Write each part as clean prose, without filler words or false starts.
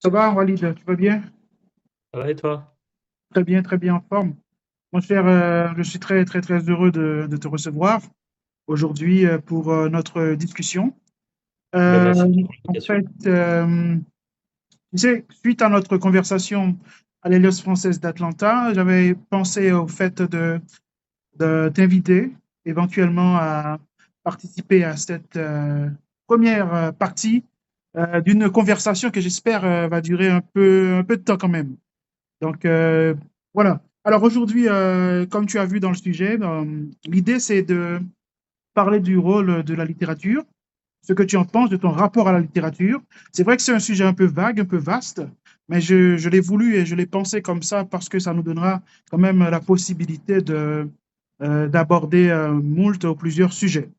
Ça va, Walid, tu vas bien? Ça va et toi? Très bien en forme. Mon cher, je suis très heureux de te recevoir aujourd'hui pour notre discussion. Ben, Euh, merci pour En l'invitation. fait, tu sais, suite à notre conversation à l'Alliance française d'Atlanta, j'avais pensé au fait de t'inviter éventuellement à participer à cette première partie d'une conversation que j'espère va durer un peu de temps quand même. Donc, voilà. Alors aujourd'hui, comme tu as vu dans le sujet, l'idée, c'est de parler du rôle de la littérature, ce que tu en penses de ton rapport à la littérature. C'est vrai que c'est un sujet un peu vague, un peu vaste, mais je l'ai voulu et je l'ai pensé comme ça parce que ça nous donnera quand même la possibilité d'aborder moult ou plusieurs sujets,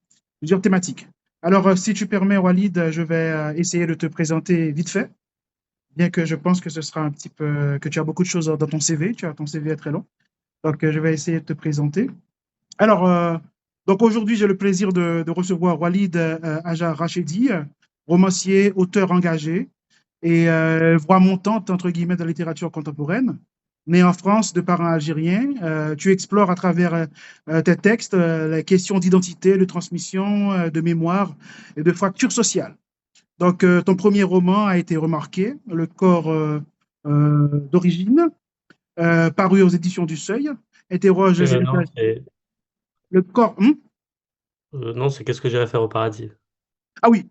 plusieurs thématiques. Alors, si tu permets, Walid, je vais essayer de te présenter vite fait, bien que je pense que ce sera un petit peu, que tu as beaucoup de choses dans ton CV, ton CV est très long. Donc, je vais essayer de te présenter. Alors, donc aujourd'hui, j'ai le plaisir de recevoir Walid Ajar Rachedi, romancier, auteur engagé et voix montante, entre guillemets, de la littérature contemporaine. Né en France de parents algériens, tu explores à travers tes textes les questions d'identité, de transmission, de mémoire et de fracture sociale. Donc, ton premier roman a été remarqué, Le corps d'origine, paru aux éditions du Seuil, interroge les Non, héritages. Le corps. non, c'est qu'est-ce que j'irai faire au paradis? Ah oui,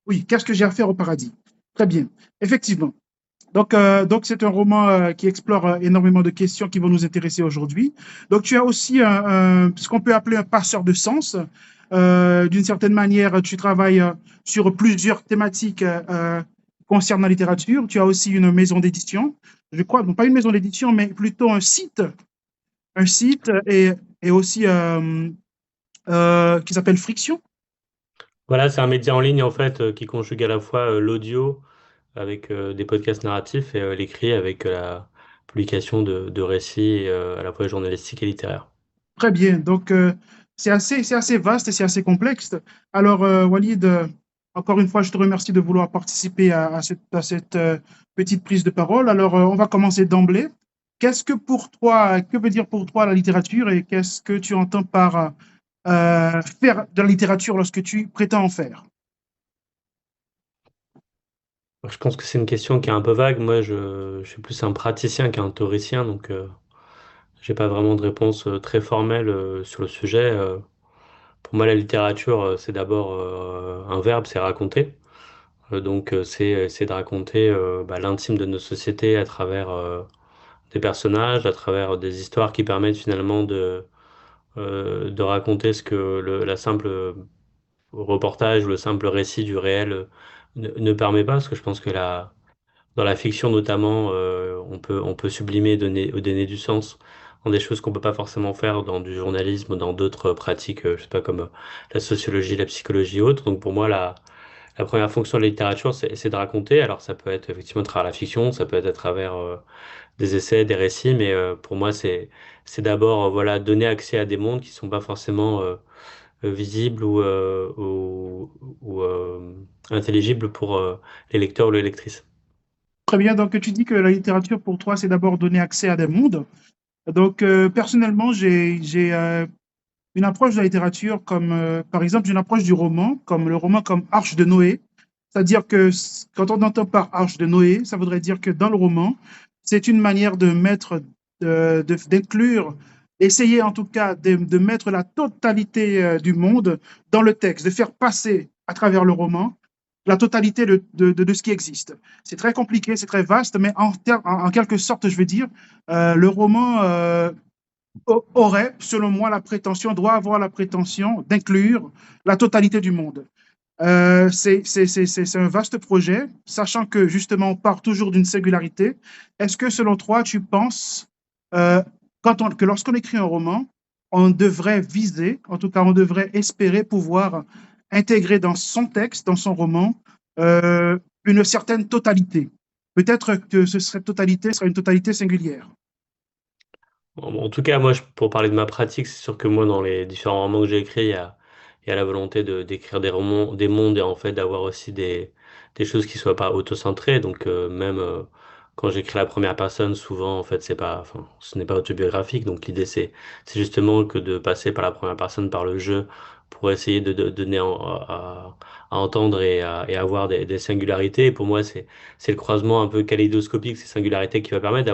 oui, qu'est-ce que j'ai à faire au paradis? Très bien, effectivement. Donc c'est un roman qui explore énormément de questions qui vont nous intéresser aujourd'hui. Donc, tu as aussi ce qu'on peut appeler un passeur de sens. D'une certaine manière, tu travailles sur plusieurs thématiques concernant la littérature. Tu as aussi une maison d'édition, je crois, non pas une maison d'édition, mais plutôt un site et aussi qui s'appelle Friction. Voilà, c'est un média en ligne en fait qui conjugue à la fois l'audio avec des podcasts narratifs et l'écrit avec la publication de récits à la fois journalistiques et littéraires. Très bien. Donc, c'est assez vaste et c'est assez complexe. Alors, Walid, encore une fois, je te remercie de vouloir participer à cette petite prise de parole. Alors, on va commencer d'emblée. Qu'est-ce que pour toi, que veut dire pour toi la littérature et qu'est-ce que tu entends par faire de la littérature lorsque tu prétends en faire? Alors, je pense que c'est une question qui est un peu vague. Moi, je suis plus un praticien qu'un théoricien, donc j'ai pas vraiment de réponse très formelle sur le sujet. Pour moi, la littérature, c'est d'abord un verbe, c'est raconter. C'est de raconter l'intime de nos sociétés à travers des personnages, à travers des histoires qui permettent finalement de raconter ce que la simple reportage ou le simple récit du réel ne permet pas, parce que je pense que dans la fiction notamment, on peut sublimer, donner du sens dans des choses qu'on peut pas forcément faire dans du journalisme ou dans d'autres pratiques, je sais pas, comme la sociologie, la psychologie et autres. Donc pour moi, la première fonction de la littérature, c'est de raconter. Alors ça peut être effectivement à travers la fiction, ça peut être à travers des essais, des récits, mais pour moi, c'est d'abord voilà, donner accès à des mondes qui sont pas forcément visibles ou intelligibles pour les lecteurs ou les lectrices. Très bien. Donc, tu dis que la littérature, pour toi, c'est d'abord donner accès à des mondes. Donc, personnellement, j'ai une approche de la littérature comme, par exemple, une approche du roman, comme le roman comme Arche de Noé. C'est-à-dire que quand on entend par Arche de Noé, ça voudrait dire que dans le roman, c'est une manière de mettre, d'inclure, essayer en tout cas de mettre la totalité du monde dans le texte, de faire passer à travers le roman la totalité de ce qui existe. C'est très compliqué, c'est très vaste, mais en quelque sorte, je vais dire, le roman aurait, selon moi, doit avoir la prétention d'inclure la totalité du monde. C'est un vaste projet, sachant que justement, on part toujours d'une singularité. Est-ce que, selon toi, tu penses euh, que lorsqu'on écrit un roman, on devrait viser, en tout cas, on devrait espérer pouvoir intégrer dans son texte, dans son roman, une certaine totalité. Peut-être que cette totalité sera une totalité singulière. En tout cas, moi, pour parler de ma pratique, c'est sûr que moi, dans les différents romans que j'ai écrits, il y a et à la volonté de d'écrire des romans, des mondes et en fait d'avoir aussi des choses qui soient pas auto-centrées. Donc même quand j'écris la première personne, souvent en fait c'est pas, enfin ce n'est pas autobiographique. Donc l'idée c'est justement que de passer par la première personne, par le jeu, pour essayer de donner à entendre et à avoir des singularités. Et pour moi c'est le croisement un peu kaléidoscopique, ces singularités qui va permettre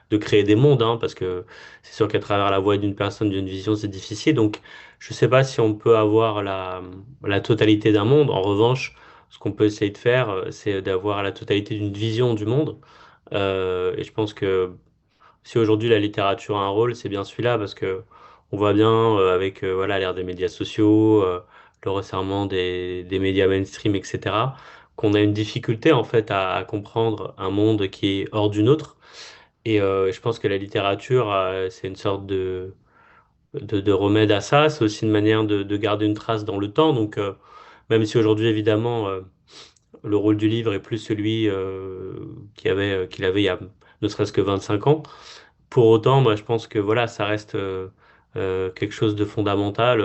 de créer des mondes, hein, parce que c'est sûr qu'à travers la voix d'une personne, d'une vision, c'est difficile. Donc, je ne sais pas si on peut avoir la totalité d'un monde. En revanche, ce qu'on peut essayer de faire, c'est d'avoir la totalité d'une vision du monde. Et je pense que si aujourd'hui la littérature a un rôle, c'est bien celui-là, parce que on voit bien avec voilà l'ère des médias sociaux, le resserrement des médias mainstream, etc., qu'on a une difficulté en fait à comprendre un monde qui est hors du nôtre. Et je pense que la littérature, c'est une sorte de remède à ça. C'est aussi une manière de garder une trace dans le temps. Donc, même si aujourd'hui, évidemment, le rôle du livre est plus celui qu'il avait il y a ne serait-ce que 25 ans, pour autant, moi, je pense que voilà, ça reste quelque chose de fondamental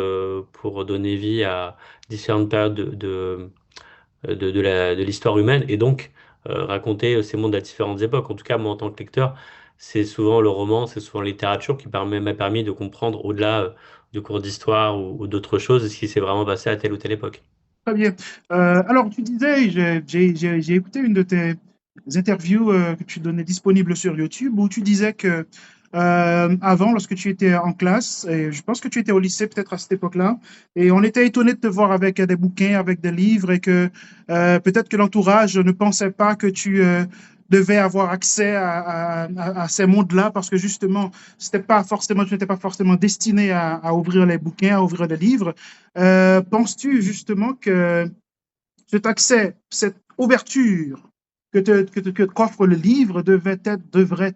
pour donner vie à différentes périodes de l'histoire humaine et donc raconter ces mondes à différentes époques. En tout cas, moi, en tant que lecteur, c'est souvent le roman, c'est souvent la littérature qui m'a permis de comprendre au-delà du cours d'histoire ou d'autres choses ce qui s'est vraiment passé à telle ou telle époque. Très bien. Alors, tu disais, j'ai écouté une de tes interviews que tu donnais disponible sur YouTube où tu disais que avant, lorsque tu étais en classe, et je pense que tu étais au lycée peut-être à cette époque-là, et on était étonné de te voir avec des bouquins, avec des livres, et que peut-être que l'entourage ne pensait pas que tu devais avoir accès à ces mondes-là parce que justement, c'était pas forcément, tu n'étais pas forcément destiné à ouvrir les bouquins, à ouvrir les livres. Penses-tu justement que cet accès, cette ouverture qu'offre le livre devrait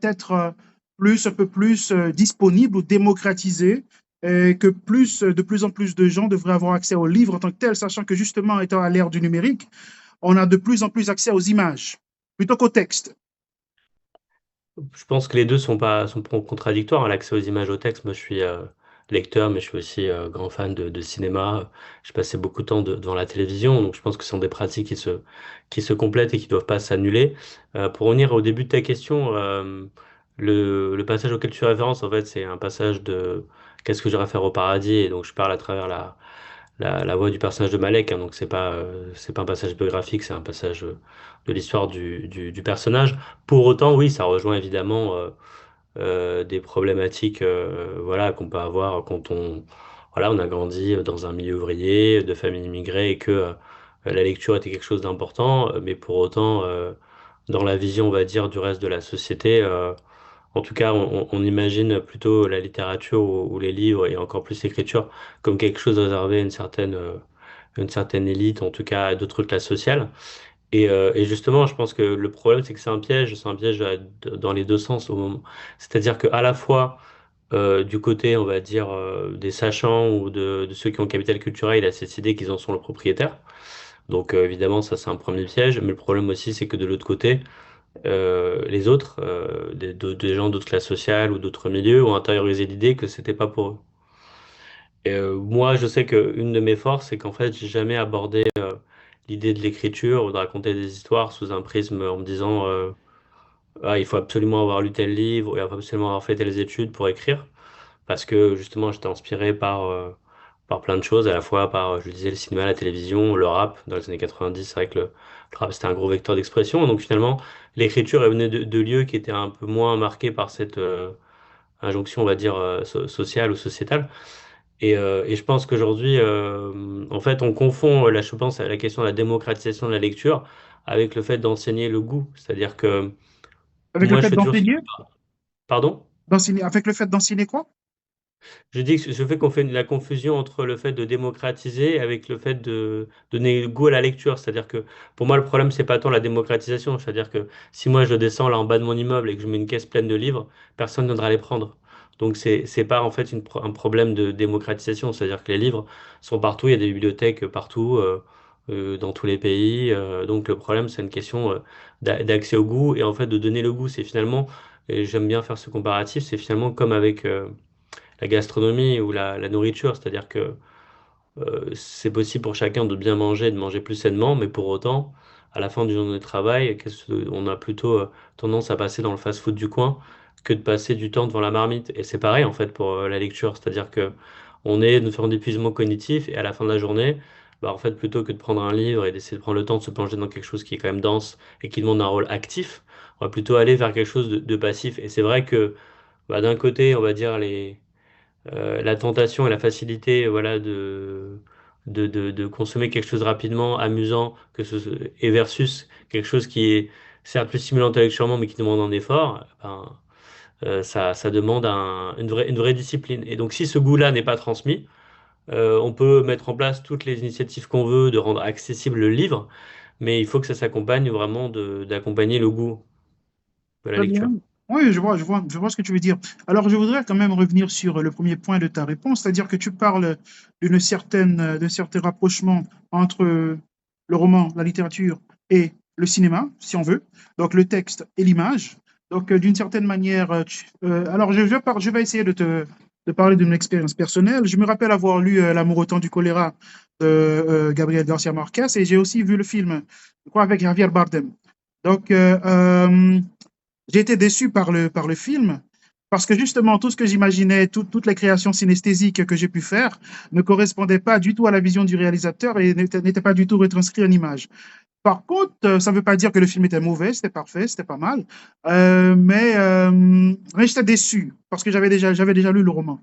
être un peu plus disponible ou démocratisé, et que de plus en plus de gens devraient avoir accès aux livres en tant que tel, sachant que justement, étant à l'ère du numérique, on a de plus en plus accès aux images plutôt qu'au texte. Je pense que les deux sont pas contradictoires, hein. L'accès aux images, au texte, moi je suis lecteur, mais je suis aussi grand fan de cinéma. J'ai passé beaucoup de temps devant la télévision, donc je pense que ce sont des pratiques qui se complètent et qui ne doivent pas s'annuler. Pour revenir au début de ta question, le passage auquel tu fais référence, en fait, c'est un passage de Qu'est-ce que j'irai faire au paradis? Et donc je parle à travers la voix du personnage de Malek, hein, donc c'est pas un passage biographique, c'est un passage de l'histoire du personnage. Pour autant, oui, ça rejoint évidemment des problématiques voilà, qu'on peut avoir quand voilà, on a grandi dans un milieu ouvrier, de famille immigrée, et que la lecture était quelque chose d'important, mais pour autant, dans la vision, on va dire, du reste de la société, en tout cas, on imagine plutôt la littérature ou les livres, et encore plus l'écriture, comme quelque chose réservé à une certaine élite, en tout cas à d'autres classes sociales. Et justement, je pense que le problème, c'est que c'est un piège dans les deux sens au moment. C'est-à-dire qu'à la fois, du côté, on va dire, des sachants ou de ceux qui ont le capital culturel, il y a cette idée qu'ils en sont le propriétaire. Donc évidemment, ça c'est un premier piège. Mais le problème aussi, c'est que de l'autre côté, les autres, des gens d'autres classes sociales ou d'autres milieux, ont intériorisé l'idée que c'était pas pour eux. Et moi, je sais qu'une de mes forces, c'est qu'en fait, j'ai jamais abordé l'idée de l'écriture ou de raconter des histoires sous un prisme en me disant ah, il faut absolument avoir lu tel livre, il faut absolument avoir fait telles études pour écrire, parce que justement, j'étais inspiré par plein de choses, à la fois par, je le disais, le cinéma, la télévision, le rap. Dans les années 90, c'est vrai que le rap, c'était un gros vecteur d'expression. Donc finalement, l'écriture, elle venait de lieux qui étaient un peu moins marqués par cette injonction, on va dire, sociale ou sociétale. Et je pense qu'aujourd'hui, en fait, on confond, là, je pense, à la question de la démocratisation de la lecture avec le fait d'enseigner le goût. C'est-à-dire que Avec le moi, je fait fais toujours... d'enseigner, Pardon? avec le fait d'enseigner quoi? Je dis que je fais qu'on fait la confusion entre le fait de démocratiser avec le fait de donner le goût à la lecture. C'est-à-dire que pour moi, le problème, c'est pas tant la démocratisation. C'est-à-dire que si moi je descends là en bas de mon immeuble et que je mets une caisse pleine de livres, personne ne viendra les prendre. Donc c'est pas en fait un problème de démocratisation. C'est-à-dire que les livres sont partout, il y a des bibliothèques partout, dans tous les pays. Donc le problème, c'est une question d'accès au goût et en fait de donner le goût. C'est finalement, et j'aime bien faire ce comparatif, c'est finalement comme avec la gastronomie ou la nourriture, c'est-à-dire que c'est possible pour chacun de bien manger, de manger plus sainement, mais pour autant, à la fin du journée de travail, on a plutôt tendance à passer dans le fast-food du coin que de passer du temps devant la marmite. Et c'est pareil en fait pour la lecture, c'est-à-dire que on est une forme d'épuisement cognitif et à la fin de la journée, bah, en fait, plutôt que de prendre un livre et d'essayer de prendre le temps de se plonger dans quelque chose qui est quand même dense et qui demande un rôle actif, on va plutôt aller vers quelque chose de passif. Et c'est vrai que bah, d'un côté, on va dire la tentation et la facilité voilà, de consommer quelque chose rapidement, amusant, et versus quelque chose qui est certes plus stimulant intellectuellement, mais qui demande un effort, ben, ça demande une vraie discipline. Et donc, si ce goût-là n'est pas transmis, on peut mettre en place toutes les initiatives qu'on veut de rendre accessible le livre, mais il faut que ça s'accompagne vraiment d'accompagner le goût de la Très bien. lecture. Oui, je vois ce que tu veux dire. Alors, je voudrais quand même revenir sur le premier point de ta réponse, c'est-à-dire que tu parles d'un certain rapprochement entre le roman, la littérature et le cinéma, si on veut, donc le texte et l'image. Donc, d'une certaine manière, alors je vais essayer de parler de mon expérience personnelle. Je me rappelle avoir lu L'amour au temps du choléra de Gabriel Garcia Marquez et j'ai aussi vu le film, je crois, avec Javier Bardem. Donc, j'ai été déçu par le film parce que justement, tout ce que j'imaginais, toutes les créations synesthésiques que j'ai pu faire ne correspondaient pas du tout à la vision du réalisateur et n'étaient pas du tout retranscrits en image. Par contre, ça ne veut pas dire que le film était mauvais, c'était parfait, c'était pas mal, mais j'étais déçu parce que j'avais déjà lu le roman.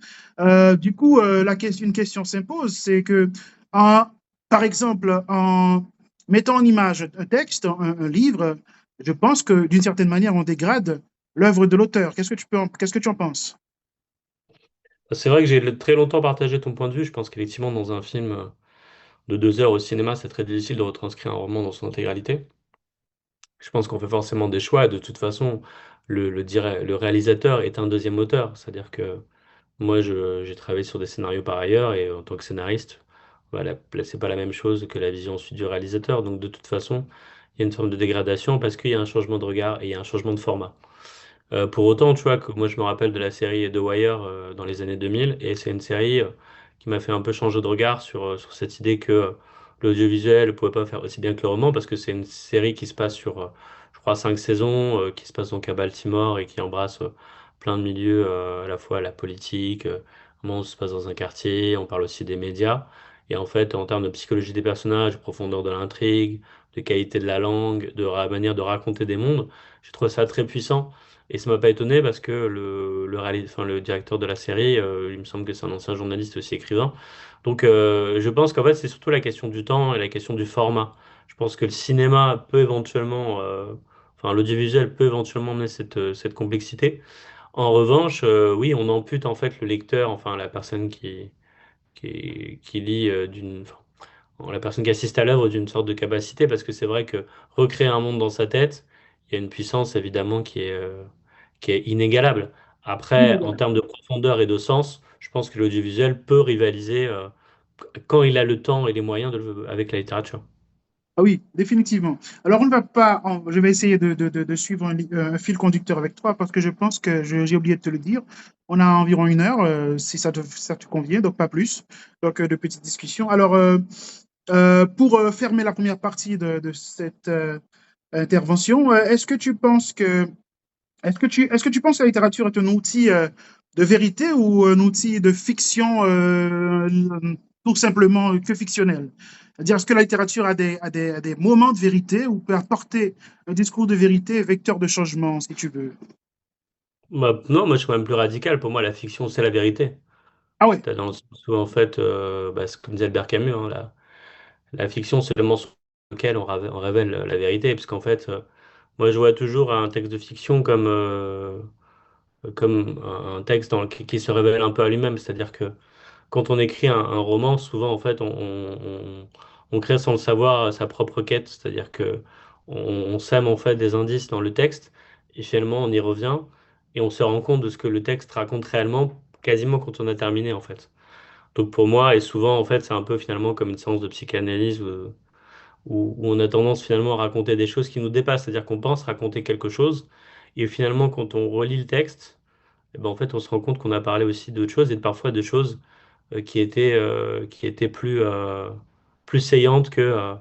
Du coup, une question s'impose, c'est que, en- par exemple, en mettant en image un texte, un livre, je pense que d'une certaine manière, on dégrade l'œuvre de l'auteur. Qu'est-ce que tu en penses? C'est vrai que j'ai très longtemps partagé ton point de vue. Je pense qu'effectivement, dans un film de 2 heures au cinéma, c'est très difficile de retranscrire un roman dans son intégralité. Je pense qu'on fait forcément des choix. De toute façon, le réalisateur est un deuxième auteur. C'est-à-dire que moi, j'ai travaillé sur des scénarios par ailleurs et en tant que scénariste, voilà, c'est pas la même chose que la vision ensuite du réalisateur. Donc, de toute façon, il y a une forme de dégradation parce qu'il y a un changement de regard et il y a un changement de format. Pour autant, tu vois, que moi je me rappelle de la série The Wire dans les années 2000, et c'est une série qui m'a fait un peu changer de regard sur cette idée que l'audiovisuel ne pouvait pas faire aussi bien que le roman, parce que c'est une série qui se passe sur, je crois, 5 saisons, qui se passe donc à Baltimore et qui embrasse plein de milieux, à la fois la politique, comment on se passe dans un quartier, on parle aussi des médias. Et en fait, en termes de psychologie des personnages, de profondeur de l'intrigue, de qualité de la langue, de la manière de raconter des mondes, je trouve ça très puissant. Et ça m'a pas étonné parce que enfin, le directeur de la série, il me semble que c'est un ancien journaliste aussi écrivain. Donc je pense qu'en fait c'est surtout la question du temps et la question du format. Je pense que le cinéma peut éventuellement, enfin l'audiovisuel peut éventuellement emmener cette complexité. En revanche, oui, on ampute en fait le lecteur, enfin la personne qui lit la personne qui assiste à l'œuvre d'une sorte de capacité, parce que c'est vrai que recréer un monde dans sa tête, il y a une puissance évidemment qui est inégalable. Après, en termes de profondeur et de sens, je pense que l'audiovisuel peut rivaliser quand il a le temps et les moyens avec la littérature. Ah oui, définitivement. Alors, on ne va pas, je vais essayer de suivre un fil conducteur avec toi parce que je pense que j'ai oublié de te le dire. On a environ 1 heure, si ça te convient, donc pas plus. Donc, de petites discussions. Alors, pour fermer la première partie de cette intervention, est-ce que tu penses que la littérature est un outil de vérité ou un outil de fiction tout simplement que fictionnel? C'est-à-dire, est-ce que la littérature a des moments de vérité ou peut apporter un discours de vérité, vecteur de changement, si tu veux? Non, moi je suis quand même plus radical. Pour moi, la fiction, c'est la vérité. Ah ouais, Dans le sens où, en fait, c'est comme disait Albert Camus, hein, la fiction, c'est le mensonge auquel on révèle la vérité. Parce qu'en fait, moi je vois toujours un texte de fiction comme un texte qui se révèle un peu à lui-même. C'est-à-dire que quand on écrit un roman, souvent en fait on crée sans le savoir sa propre quête, c'est-à-dire que on sème en fait des indices dans le texte et finalement on y revient et on se rend compte de ce que le texte raconte réellement quasiment quand on a terminé en fait. Donc pour moi et souvent en fait c'est un peu finalement comme une séance de psychanalyse où on a tendance finalement à raconter des choses qui nous dépassent, c'est-à-dire qu'on pense raconter quelque chose et finalement quand on relit le texte, eh ben, en fait on se rend compte qu'on a parlé aussi d'autres choses et parfois de choses qui était plus saillante que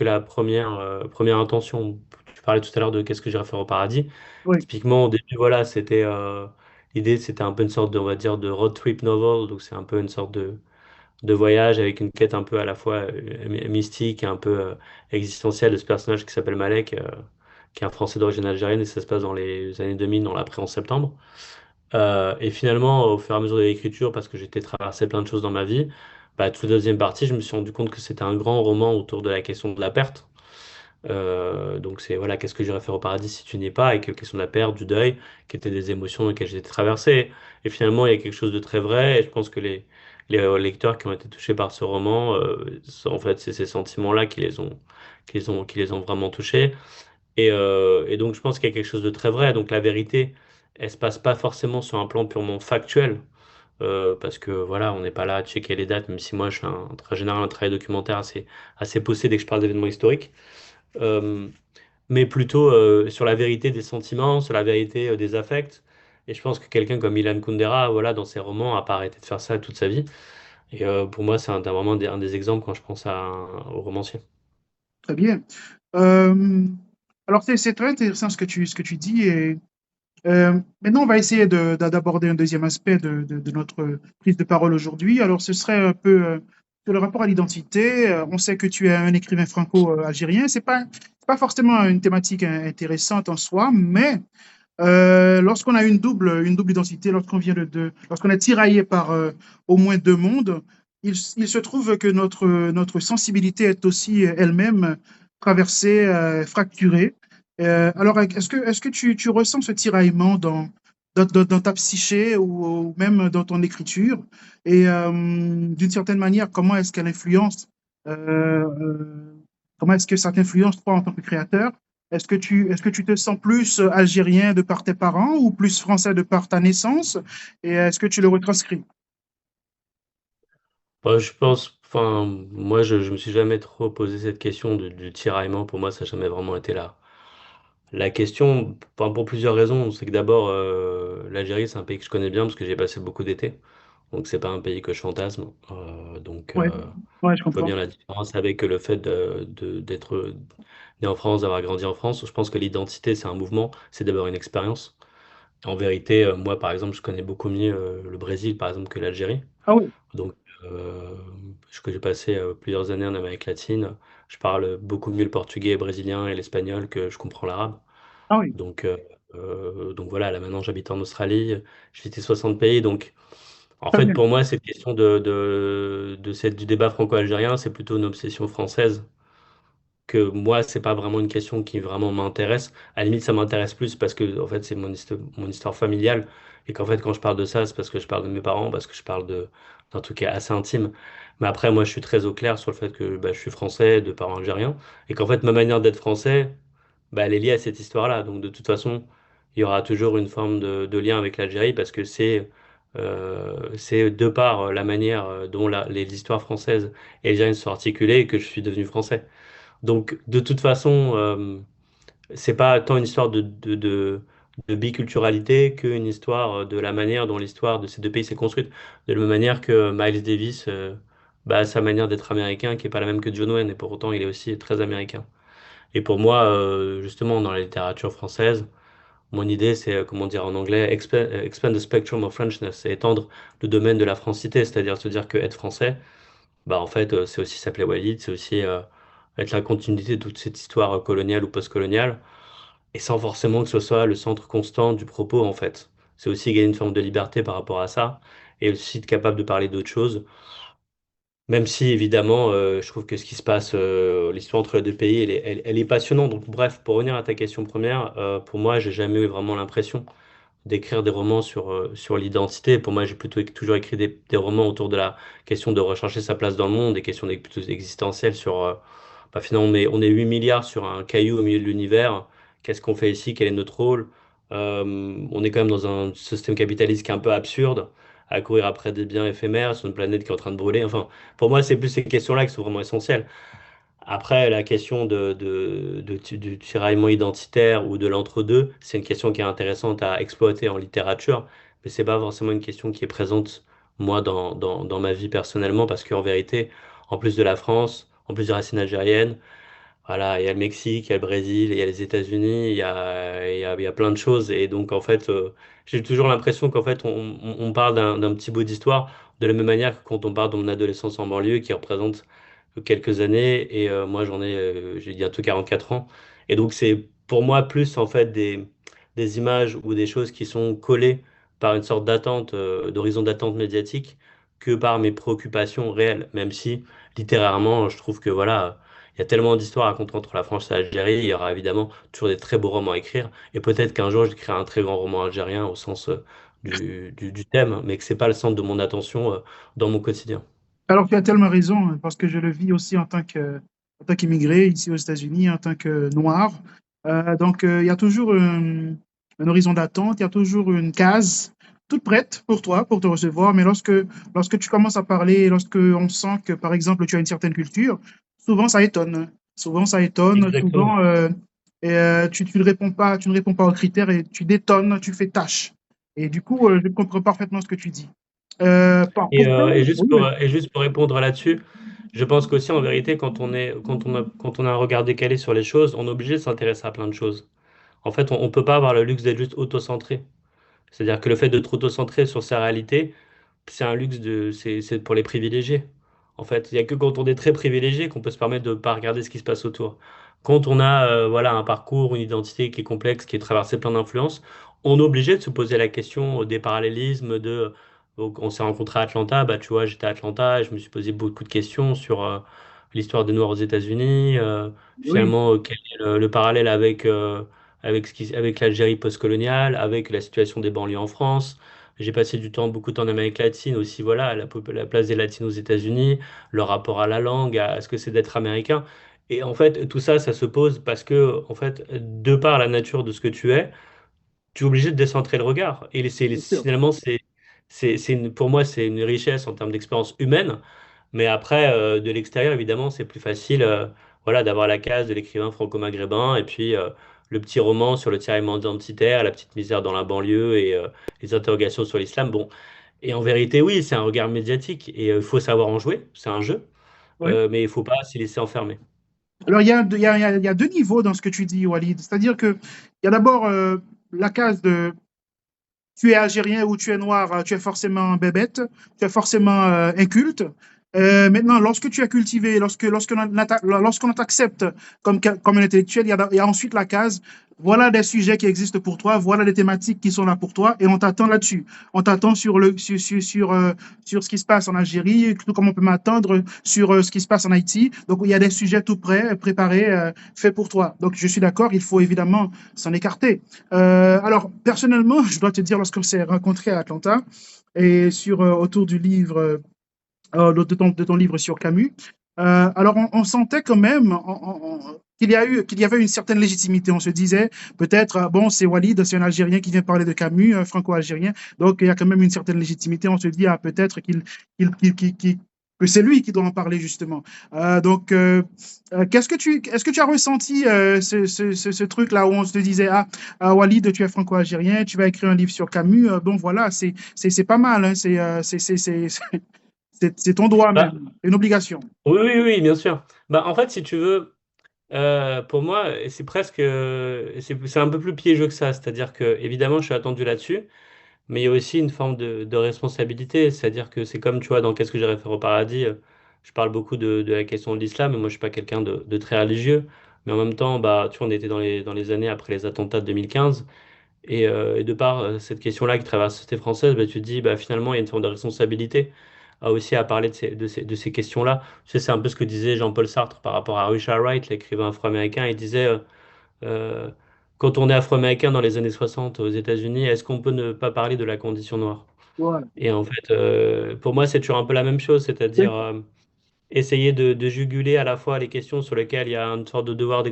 la première intention. Tu parlais tout à l'heure de qu'est-ce que j'irais faire au paradis. Oui, Typiquement, au début, voilà, l'idée, c'était un peu une sorte de, on va dire, de road trip novel, donc c'est un peu une sorte de voyage avec une quête un peu à la fois mystique et un peu existentielle de ce personnage qui s'appelle Malek, qui est un Français d'origine algérienne, et ça se passe dans les années 2000, dans l'après-11 septembre. Et finalement, au fur et à mesure de l'écriture, parce que j'étais traversé plein de choses dans ma vie, bah, toute la deuxième partie, je me suis rendu compte que c'était un grand roman autour de la question de la perte. Donc c'est voilà, qu'est-ce que j'irais faire au paradis si tu n'y es pas, avec la question de la perte, du deuil, qui étaient des émotions dans lesquelles j'étais traversé. Et finalement, il y a quelque chose de très vrai, et je pense que les lecteurs qui ont été touchés par ce roman, en fait, c'est ces sentiments-là qui les ont vraiment touchés. Et donc, je pense qu'il y a quelque chose de très vrai. Donc, la vérité, elle se passe pas forcément sur un plan purement factuel, parce que voilà, on n'est pas là à checker les dates, même si moi, je fais un très général un travail documentaire assez poussé dès que je parle d'événements historiques. Euh, mais plutôt sur la vérité des sentiments, sur la vérité des affects. Et je pense que quelqu'un comme Ilan Kundera, voilà, dans ses romans, a pas arrêté de faire ça toute sa vie. Et pour moi, c'est vraiment un des exemples quand je pense au romancier. très bien. Euh, alors, c'est très intéressant ce que tu dis. Et maintenant, on va essayer d'aborder un deuxième aspect de notre prise de parole aujourd'hui. Alors, ce serait un peu sur le rapport à l'identité. On sait que tu es un écrivain franco-algérien. C'est pas forcément une thématique intéressante en soi, mais lorsqu'on a une double identité, lorsqu'on est tiraillé par au moins deux mondes, il se trouve que notre sensibilité est aussi elle-même traversée, fracturée. Alors, est-ce que tu ressens ce tiraillement dans ta psyché ou même dans ton écriture? Et d'une certaine manière, comment est-ce que ça t'influence toi en tant que créateur? Est-ce que tu te sens plus algérien de par tes parents ou plus français de par ta naissance? Et est-ce que tu le retranscris? Bah, je pense, enfin, moi, je me suis jamais trop posé cette question du tiraillement. Pour moi, ça n'a jamais vraiment été là. La question, pour plusieurs raisons, c'est que d'abord, l'Algérie, c'est un pays que je connais bien parce que j'ai passé beaucoup d'été. Donc, c'est pas un pays que je fantasme. Oui, ouais, je Je vois comprends. bien la différence avec le fait d'être né en France, d'avoir grandi en France. Je pense que l'identité, c'est un mouvement, c'est d'abord une expérience. En vérité, moi, par exemple, je connais beaucoup mieux le Brésil, par exemple, que l'Algérie. Ah oui, Donc, que j'ai passé plusieurs années en Amérique latine. Je parle beaucoup mieux le portugais, le brésilien et l'espagnol que je comprends l'arabe. ah oui, Donc, donc voilà, là maintenant j'habite en Australie, j'ai visité 60 pays. Donc en très fait, bien. pour moi, cette question du débat franco-algérien, c'est plutôt une obsession française que moi, c'est pas vraiment une question qui vraiment m'intéresse. À la limite, ça m'intéresse plus parce que en fait, c'est mon histoire familiale et qu'en fait, quand je parle de ça, c'est parce que je parle de mes parents, parce que je parle d'un truc qui est assez intime. Mais après, moi, je suis très au clair sur le fait que bah, je suis français, de parents algériens, et qu'en fait, ma manière d'être français, bah, elle est liée à cette histoire-là. Donc, de toute façon, il y aura toujours une forme de lien avec l'Algérie parce que c'est de par la manière dont les histoires françaises et algériennes sont articulées que je suis devenu français. Donc, de toute façon, c'est pas tant une histoire de biculturalité qu'une histoire de la manière dont l'histoire de ces deux pays s'est construite. De la même manière que Miles Davis, bah, a sa manière d'être américain qui est pas la même que John Wayne, et pour autant, il est aussi très américain. Et pour moi, justement, dans la littérature française, mon idée, c'est, comment dire en anglais, expand the spectrum of Frenchness, c'est étendre le domaine de la francité, c'est-à-dire se dire que être français, bah en fait, c'est aussi s'appeler Walid, c'est aussi être la continuité de toute cette histoire coloniale ou postcoloniale, et sans forcément que ce soit le centre constant du propos, en fait. C'est aussi gagner une forme de liberté par rapport à ça, et aussi être capable de parler d'autres choses, même si évidemment, je trouve que ce qui se passe, l'histoire entre les deux pays, elle est passionnante. Donc bref, pour revenir à ta question première, pour moi, j'ai jamais eu vraiment l'impression d'écrire des romans sur l'identité. Pour moi, j'ai plutôt toujours écrit des romans autour de la question de rechercher sa place dans le monde, des questions plutôt existentielles sur, bah, finalement, on est 8 milliards sur un caillou au milieu de l'univers. Qu'est-ce qu'on fait ici? Quel est notre rôle? On est quand même dans un système capitaliste qui est un peu absurde, à courir après des biens éphémères sur une planète qui est en train de brûler. Enfin, pour moi, c'est plus ces questions-là qui sont vraiment essentielles. Après, la question du tiraillement identitaire ou de l'entre-deux, c'est une question qui est intéressante à exploiter en littérature, mais c'est pas forcément une question qui est présente, moi, dans ma vie personnellement, parce qu'en vérité, en plus de la France, en plus des racines algériennes, voilà, il y a le Mexique, il y a le Brésil, il y a les États-Unis, il y a plein de choses. Et donc, en fait, j'ai toujours l'impression qu'en fait, on parle d'un petit bout d'histoire de la même manière que quand on parle de mon adolescence en banlieue qui représente quelques années. Et moi, j'ai bientôt 44 ans. Et donc, c'est pour moi plus, en fait, des images ou des choses qui sont collées par une sorte d'attente, d'horizon d'attente médiatique que par mes préoccupations réelles. Même si, littérairement, je trouve que voilà. Il y a tellement d'histoires à raconter entre la France et l'Algérie. Il y aura évidemment toujours des très beaux romans à écrire. Et peut-être qu'un jour, j'écrirai un très grand roman algérien au sens du thème, mais que c'est pas le centre de mon attention dans mon quotidien. Alors, tu as tellement raison, hein, parce que je le vis aussi en tant qu'immigré ici aux États-Unis, en tant que noir. Il y a toujours un horizon d'attente, il y a toujours une case toute prête pour toi, pour te recevoir. Mais lorsque tu commences à parler, lorsque on sent que, par exemple, tu as une certaine culture, souvent ça étonne. Souvent ça étonne. Exactement. Souvent, tu ne réponds pas, tu ne réponds pas aux critères et tu détonnes, tu fais tâche. Et du coup, je comprends parfaitement ce que tu dis. Pourtant, oui, oui. Et juste pour répondre là-dessus, je pense qu'aussi en vérité, quand on a un regard décalé sur les choses, on est obligé de s'intéresser à plein de choses. En fait, on ne peut pas avoir le luxe d'être juste auto-centré. C'est-à-dire que le fait d'être auto-centré sur sa réalité, c'est un luxe c'est pour les privilégiés. En fait, il n'y a que quand on est très privilégié qu'on peut se permettre de ne pas regarder ce qui se passe autour. Quand on a voilà, un parcours, une identité qui est complexe, qui est traversée plein d'influences, on est obligé de se poser la question des parallélismes donc, on s'est rencontrés à Atlanta, bah, tu vois, j'étais à Atlanta et je me suis posé beaucoup de questions sur l'histoire des Noirs aux États-Unis, Oui. finalement, quel est le parallèle avec l'Algérie postcoloniale, avec la situation des banlieues en France. J'ai passé beaucoup de temps en Amérique latine aussi, voilà, la place des Latinos aux États-Unis, leur rapport à la langue, à ce que c'est d'être américain. Et en fait, tout ça, ça se pose parce que, en fait, de par la nature de ce que tu es obligé de décentrer le regard. Bien sûr. Finalement, pour moi, c'est une richesse en termes d'expérience humaine. Mais après, de l'extérieur, évidemment, c'est plus facile, voilà, d'avoir la case de l'écrivain franco-maghrébin et puis le petit roman sur le tiraillement identitaire, la petite misère dans la banlieue et les interrogations sur l'islam. Bon, et en vérité, oui, c'est un regard médiatique et il faut savoir en jouer. C'est un jeu, Oui. mais il faut pas s'y laisser enfermer. Alors, il y a deux niveaux dans ce que tu dis, Walid. C'est-à-dire que il y a d'abord la case de tu es algérien ou tu es noir, tu es forcément bébête, tu es forcément inculte. Maintenant, lorsque tu es cultivé, lorsqu'on t'accepte comme un intellectuel, il y a ensuite la case, voilà des sujets qui existent pour toi, voilà des thématiques qui sont là pour toi, et on t'attend là-dessus. On t'attend sur ce qui se passe en Algérie, tout comme on peut m'attendre sur ce qui se passe en Haïti. Donc, il y a des sujets tout prêts, préparés, faits pour toi. Donc, je suis d'accord, il faut évidemment s'en écarter. Alors, personnellement, je dois te dire, lorsqu'on s'est rencontrés à Atlanta et autour du livre, de ton livre sur Camus, alors on sentait quand même qu'il y avait une certaine légitimité. On se disait peut-être, bon, c'est Walid, c'est un Algérien qui vient parler de Camus, franco-algérien, donc il y a quand même une certaine légitimité. On se dit, ah, peut-être que c'est lui qui doit en parler justement. Est-ce que tu as ressenti ce truc-là où on se disait, Walid, tu es franco-algérien, tu vas écrire un livre sur Camus, bon voilà, c'est pas mal, hein, c'est ton droit Bah, même, une obligation. oui, bien sûr. Bah, en fait, si tu veux, pour moi, c'est un peu plus piégeux que ça. C'est-à-dire que, évidemment, je suis attendu là-dessus. Mais il y a aussi une forme de responsabilité, c'est-à-dire que c'est comme, tu vois, dans Qu'est-ce que j'ai référé au paradis, je parle beaucoup de la question de l'islam, et moi je suis pas quelqu'un de très religieux, mais en même temps, bah, tu vois, on était dans les années après les attentats de 2015, et de par cette question-là qui traverse la société française, bah, tu te dis, bah, finalement, il y a une forme de responsabilité aussi à parler de ces questions-là. Tu sais, c'est un peu ce que disait Jean-Paul Sartre par rapport à Richard Wright, l'écrivain afro-américain, il disait... euh, quand on est afro-américain dans les années 60 aux États-Unis, est-ce qu'on peut ne pas parler de la condition noire? Voilà. Et en fait, pour moi, c'est toujours un peu la même chose, c'est-à-dire essayer de juguler à la fois les questions sur lesquelles il y a une sorte de devoir de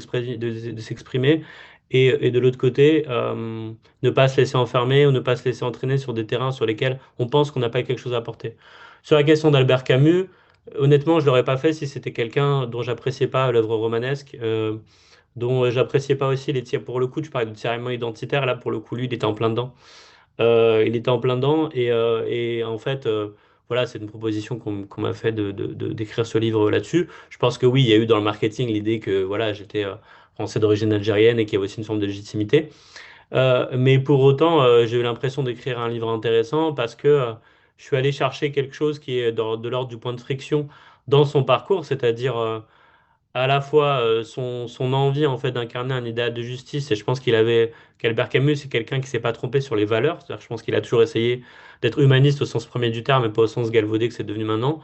s'exprimer, et de l'autre côté, ne pas se laisser enfermer ou ne pas se laisser entraîner sur des terrains sur lesquels on pense qu'on n'a pas quelque chose à apporter. Sur la question d'Albert Camus, honnêtement, je l'aurais pas fait si c'était quelqu'un dont j'appréciais pas l'œuvre romanesque. Dont j'appréciais pas aussi les tirs. Pour le coup, tu parlais de tiraillement identitaire, là, pour le coup, lui, il était en plein dedans. Il était en plein dedans, et en fait, voilà, c'est une proposition qu'on m'a fait d'écrire ce livre là-dessus. Je pense que oui, il y a eu dans le marketing l'idée que voilà, j'étais français d'origine algérienne et qu'il y avait aussi une forme de légitimité. Mais pour autant, j'ai eu l'impression d'écrire un livre intéressant parce que je suis allé chercher quelque chose qui est de l'ordre du point de friction dans son parcours, c'est-à-dire à la fois son envie en fait d'incarner un idéal de justice, et je pense qu'Albert Camus, c'est quelqu'un qui s'est pas trompé sur les valeurs. C'est-à-dire, je pense qu'il a toujours essayé d'être humaniste au sens premier du terme, et pas au sens galvaudé que c'est devenu maintenant.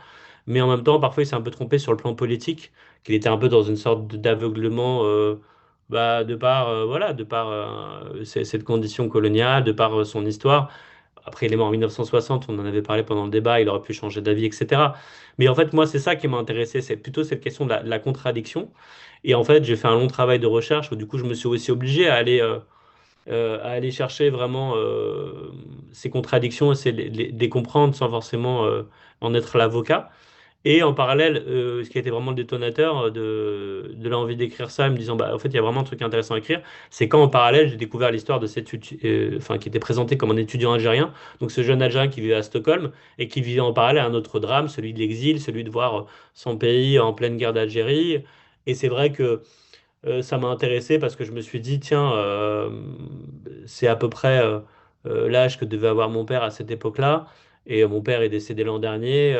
Mais en même temps, parfois, il s'est un peu trompé sur le plan politique, qu'il était un peu dans une sorte d'aveuglement, de par voilà, de par cette condition coloniale, de par son histoire. Après, il est mort en 1960, on en avait parlé pendant le débat, il aurait pu changer d'avis, etc. Mais en fait, moi, c'est ça qui m'a intéressé, c'est plutôt cette question de la contradiction. Et en fait, j'ai fait un long travail de recherche où du coup, je me suis aussi obligé à aller chercher vraiment ces contradictions, essayer de les comprendre sans forcément en être l'avocat. Et en parallèle, ce qui a été vraiment le détonateur de l'envie d'écrire ça, me disant, bah, en fait, il y a vraiment un truc intéressant à écrire, c'est quand en parallèle, j'ai découvert l'histoire de enfin, qui était présenté comme un étudiant algérien, donc ce jeune Algérien qui vivait à Stockholm et qui vivait en parallèle un autre drame, celui de l'exil, celui de voir son pays en pleine guerre d'Algérie. Et c'est vrai que ça m'a intéressé parce que je me suis dit, tiens, c'est à peu près l'âge que devait avoir mon père à cette époque-là. Et mon père est décédé l'an dernier,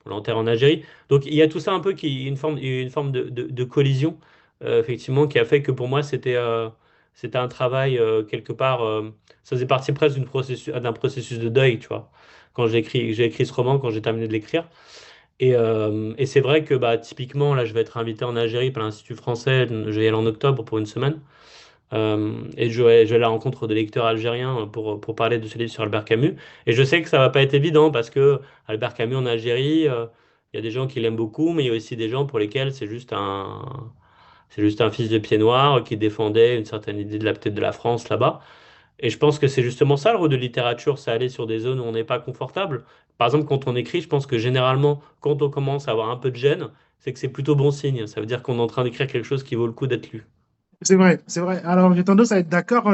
on l'enterre en Algérie. Donc il y a tout ça un peu qui, une forme de collision, effectivement, qui a fait que pour moi, c'était un travail quelque part, ça faisait partie presque d'un processus de deuil, tu vois. Quand j'ai écrit ce roman, quand j'ai terminé de l'écrire. Et c'est vrai que bah, typiquement, là, je vais être invité en Algérie par l'Institut français. Je vais y aller en octobre pour une semaine. Et je vais à la rencontre des lecteurs algériens pour parler de ce livre sur Albert Camus. Et je sais que ça va pas être évident parce que Albert Camus en Algérie, il y a des gens qui l'aiment beaucoup, mais il y a aussi des gens pour lesquels c'est juste un fils de pied noir qui défendait une certaine idée de peut-être de la France là-bas. Et je pense que c'est justement ça le rôle de littérature, c'est aller sur des zones où on n'est pas confortable. Par exemple, quand on écrit, je pense que généralement, quand on commence à avoir un peu de gêne, c'est que c'est plutôt bon signe. Ça veut dire qu'on est en train d'écrire quelque chose qui vaut le coup d'être lu. C'est vrai, c'est vrai. Alors, j'ai tendance à être d'accord.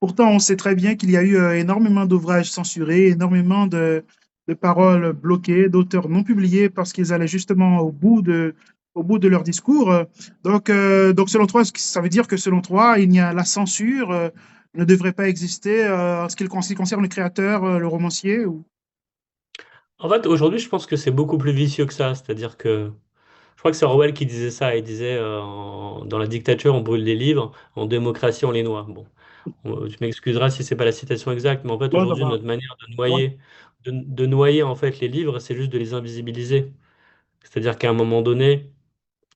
Pourtant, on sait très bien qu'il y a eu énormément d'ouvrages censurés, énormément de paroles bloquées, d'auteurs non publiés parce qu'ils allaient justement au bout de leur discours. Donc, selon toi, ça veut dire que selon toi, il y a la censure ne devrait pas exister en ce qui concerne le créateur, le romancier ou... En fait, aujourd'hui, je pense que c'est beaucoup plus vicieux que ça. C'est-à-dire que je crois que c'est Orwell qui disait ça. Il disait dans la dictature, on brûle les livres, en démocratie, on les noie. Bon, tu m'excuseras si c'est pas la citation exacte, mais en fait, Ouais, ça aujourd'hui, va. notre manière Ouais. de noyer en fait les livres, c'est juste de les invisibiliser. C'est-à-dire qu'à un moment donné,